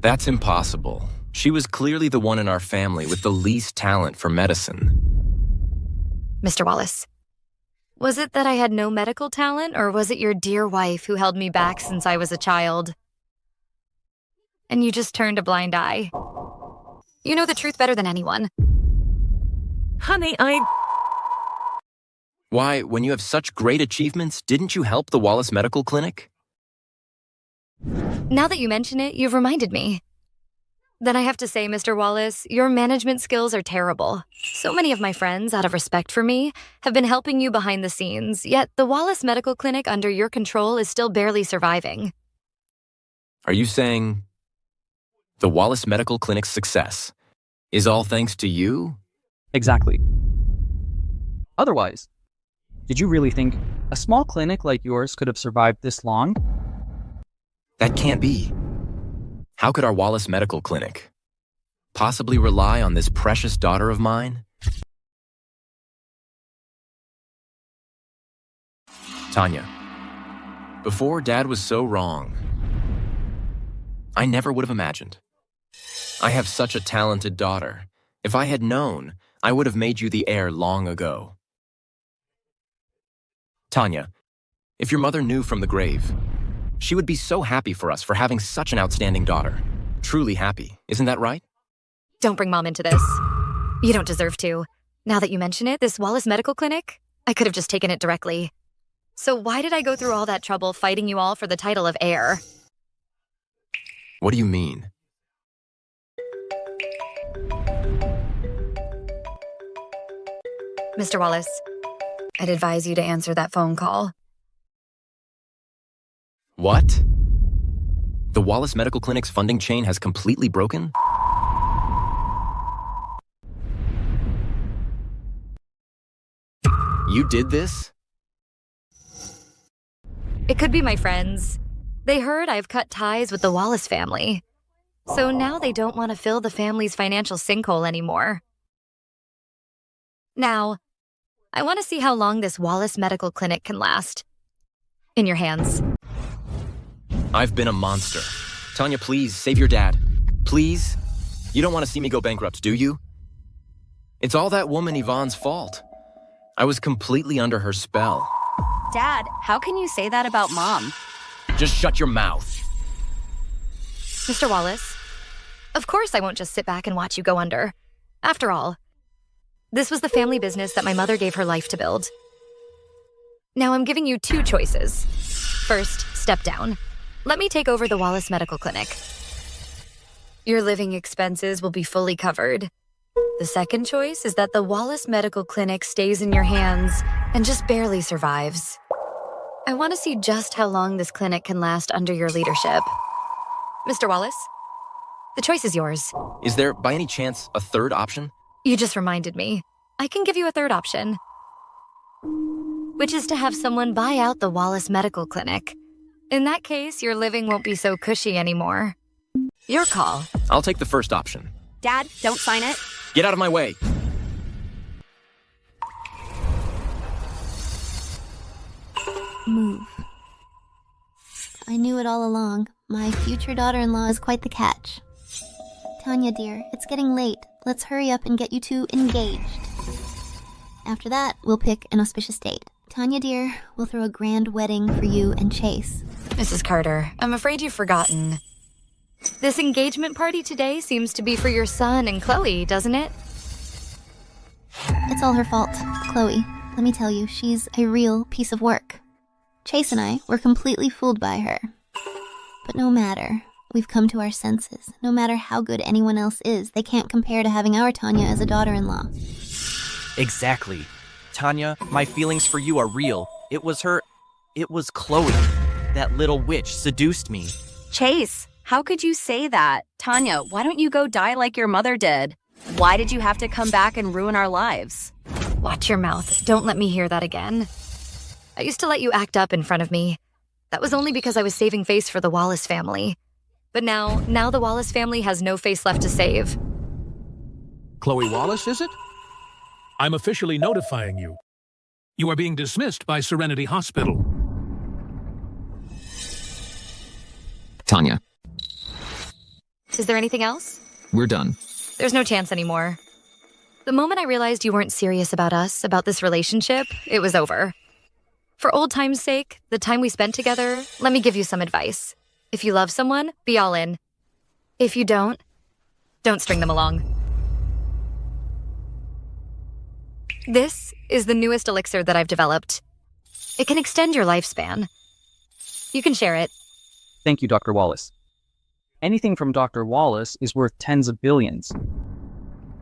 That's impossible. She was clearly the one in our family with the least talent for medicine. Mr. Wallace, was it that I had no medical talent, or was it your dear wife who held me back since I was a child? And you just turned a blind eye. You know the truth better than anyone. Honey, Why, when you have such great achievements, didn't you help the Wallace Medical Clinic? Now that you mention it, you've reminded me. Then I have to say, Mr. Wallace, your management skills are terrible. So many of my friends, out of respect for me, have been helping you behind the scenes, yet the Wallace Medical Clinic under your control is still barely surviving. Are you saying the Wallace Medical Clinic's success is all thanks to you? Exactly. Otherwise, did you really think a small clinic like yours could have survived this long? That can't be. How could our Wallace Medical Clinic possibly rely on this precious daughter of mine? Tanya, before Dad was so wrong, I never would have imagined. I have such a talented daughter. If I had known, I would have made you the heir long ago. Tanya, if your mother knew from the grave, she would be so happy for us for having such an outstanding daughter. Truly happy, isn't that right? Don't bring Mom into this. You don't deserve to. Now that you mention it, this Wallace Medical Clinic, I could have just taken it directly. So why did I go through all that trouble fighting you all for the title of heir? What do you mean? Mr. Wallace, I'd advise you to answer that phone call. What? The Wallace Medical Clinic's funding chain has completely broken? You did this? It could be my friends. They heard I've cut ties with the Wallace family. So now they don't want to fill the family's financial sinkhole anymore. Now, I want to see how long this Wallace Medical Clinic can last. In your hands. I've been a monster. Tanya, please, save your dad. Please? You don't want to see me go bankrupt, do you? It's all that woman Yvonne's fault. I was completely under her spell. Dad, how can you say that about Mom? Just shut your mouth. Mr. Wallace, of course I won't just sit back and watch you go under. After all, this was the family business that my mother gave her life to build. Now I'm giving you two choices. First, step down. Let me take over the Wallace Medical Clinic. Your living expenses will be fully covered. The second choice is that the Wallace Medical Clinic stays in your hands and just barely survives. I want to see just how long this clinic can last under your leadership. Mr. Wallace, the choice is yours. Is there, by any chance, a third option? You just reminded me. I can give you a third option, which is to have someone buy out the Wallace Medical Clinic. In that case, your living won't be so cushy anymore. Your call. I'll take the first option. Dad, don't sign it. Get out of my way. Move. I knew it all along. My future daughter-in-law is quite the catch. Tanya, dear, it's getting late. Let's hurry up and get you two engaged. After that, we'll pick an auspicious date. Tanya, dear, we'll throw a grand wedding for you and Chase. Mrs. Carter, I'm afraid you've forgotten. This engagement party today seems to be for your son and Chloe, doesn't it? It's all her fault, Chloe. Let me tell you, she's a real piece of work. Chase and I were completely fooled by her. But no matter. We've come to our senses. No matter how good anyone else is, they can't compare to having our Tanya as a daughter-in-law. Exactly. Tanya, my feelings for you are real. It was Chloe. That little witch seduced me. Chase, how could you say that? Tanya, why don't you go die like your mother did? Why did you have to come back and ruin our lives? Watch your mouth. Don't let me hear that again. I used to let you act up in front of me. That was only because I was saving face for the Wallace family. But now the Wallace family has no face left to save. Chloe Wallace, is it? I'm officially notifying you. You are being dismissed by Serenity Hospital. Tanya, Is there anything else? we're done. There's no chance anymore. The moment I realized you weren't serious about us, about this relationship, it was over. For old time's sake, the time we spent together, let me give you some advice. If you love someone, be all in. If you don't string them along. This is the newest elixir that I've developed. It can extend your lifespan. You can share it. Thank you, Dr. Wallace. Anything from Dr. Wallace is worth tens of billions.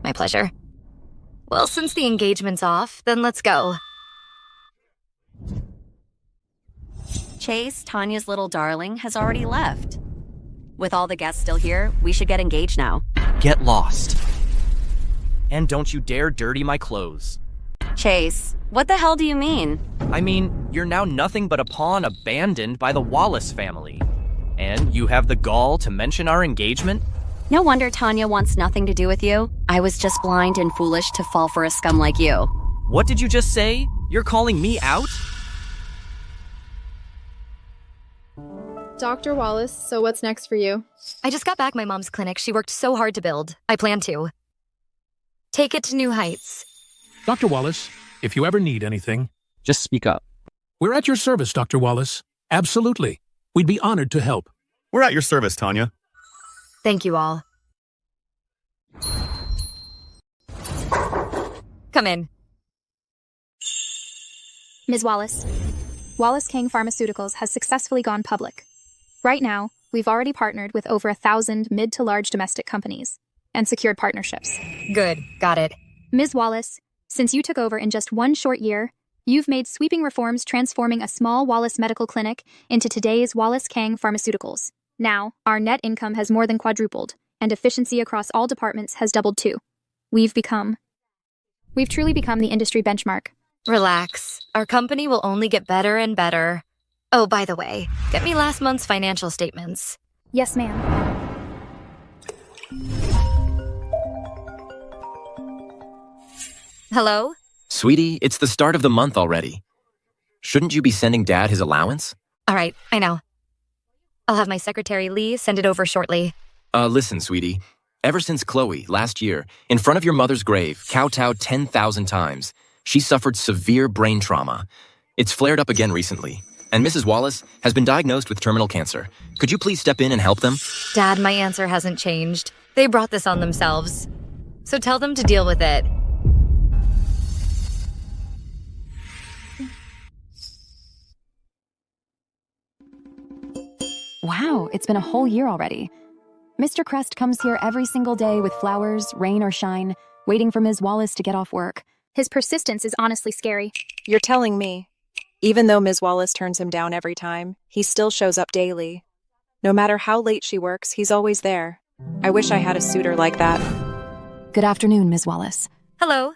My pleasure. Well, since the engagement's off, then let's go. Chase, Tanya's little darling, has already left. With all the guests still here, we should get engaged now. Get lost. And don't you dare dirty my clothes. Chase, what the hell do you mean? I mean, you're now nothing but a pawn abandoned by the Wallace family. And you have the gall to mention our engagement? No wonder Tanya wants nothing to do with you. I was just blind and foolish to fall for a scum like you. What did you just say? You're calling me out? Dr. Wallace, so what's next for you? I just got back my mom's clinic she worked so hard to build. I plan to. Take it to new heights. Dr. Wallace, if you ever need anything, just speak up. We're at your service, Dr. Wallace. Absolutely. We'd be honored to help. We're at your service, Tanya. Thank you all. Come in. Ms. Wallace, Wallace King Pharmaceuticals has successfully gone public. Right now, we've already partnered with over 1,000 mid to large domestic companies and secured partnerships. Good. Got it. Ms. Wallace, since you took over in just one short year, you've made sweeping reforms transforming a small Wallace medical clinic into today's Wallace King Pharmaceuticals. Now, our net income has more than quadrupled, and efficiency across all departments has doubled too. We've truly become the industry benchmark. Relax. Our company will only get better and better. Oh, by the way, get me last month's financial statements. Yes, ma'am. Hello? Sweetie, it's the start of the month already. Shouldn't you be sending Dad his allowance? All right, I know. I'll have my secretary Lee send it over shortly. Listen, sweetie. Ever since Chloe, last year, in front of your mother's grave, kowtowed 10,000 times, she suffered severe brain trauma. It's flared up again recently, and Mrs. Wallace has been diagnosed with terminal cancer. Could you please step in and help them? Dad, my answer hasn't changed. They brought this on themselves. So tell them to deal with it. Wow, it's been a whole year already. Mr. Crest comes here every single day with flowers, rain or shine, waiting for Ms. Wallace to get off work. His persistence is honestly scary. You're telling me, even though Ms. Wallace turns him down every time, he still shows up daily. No matter how late she works, he's always there. I wish I had a suitor like that. Good afternoon, Ms. Wallace. Hello.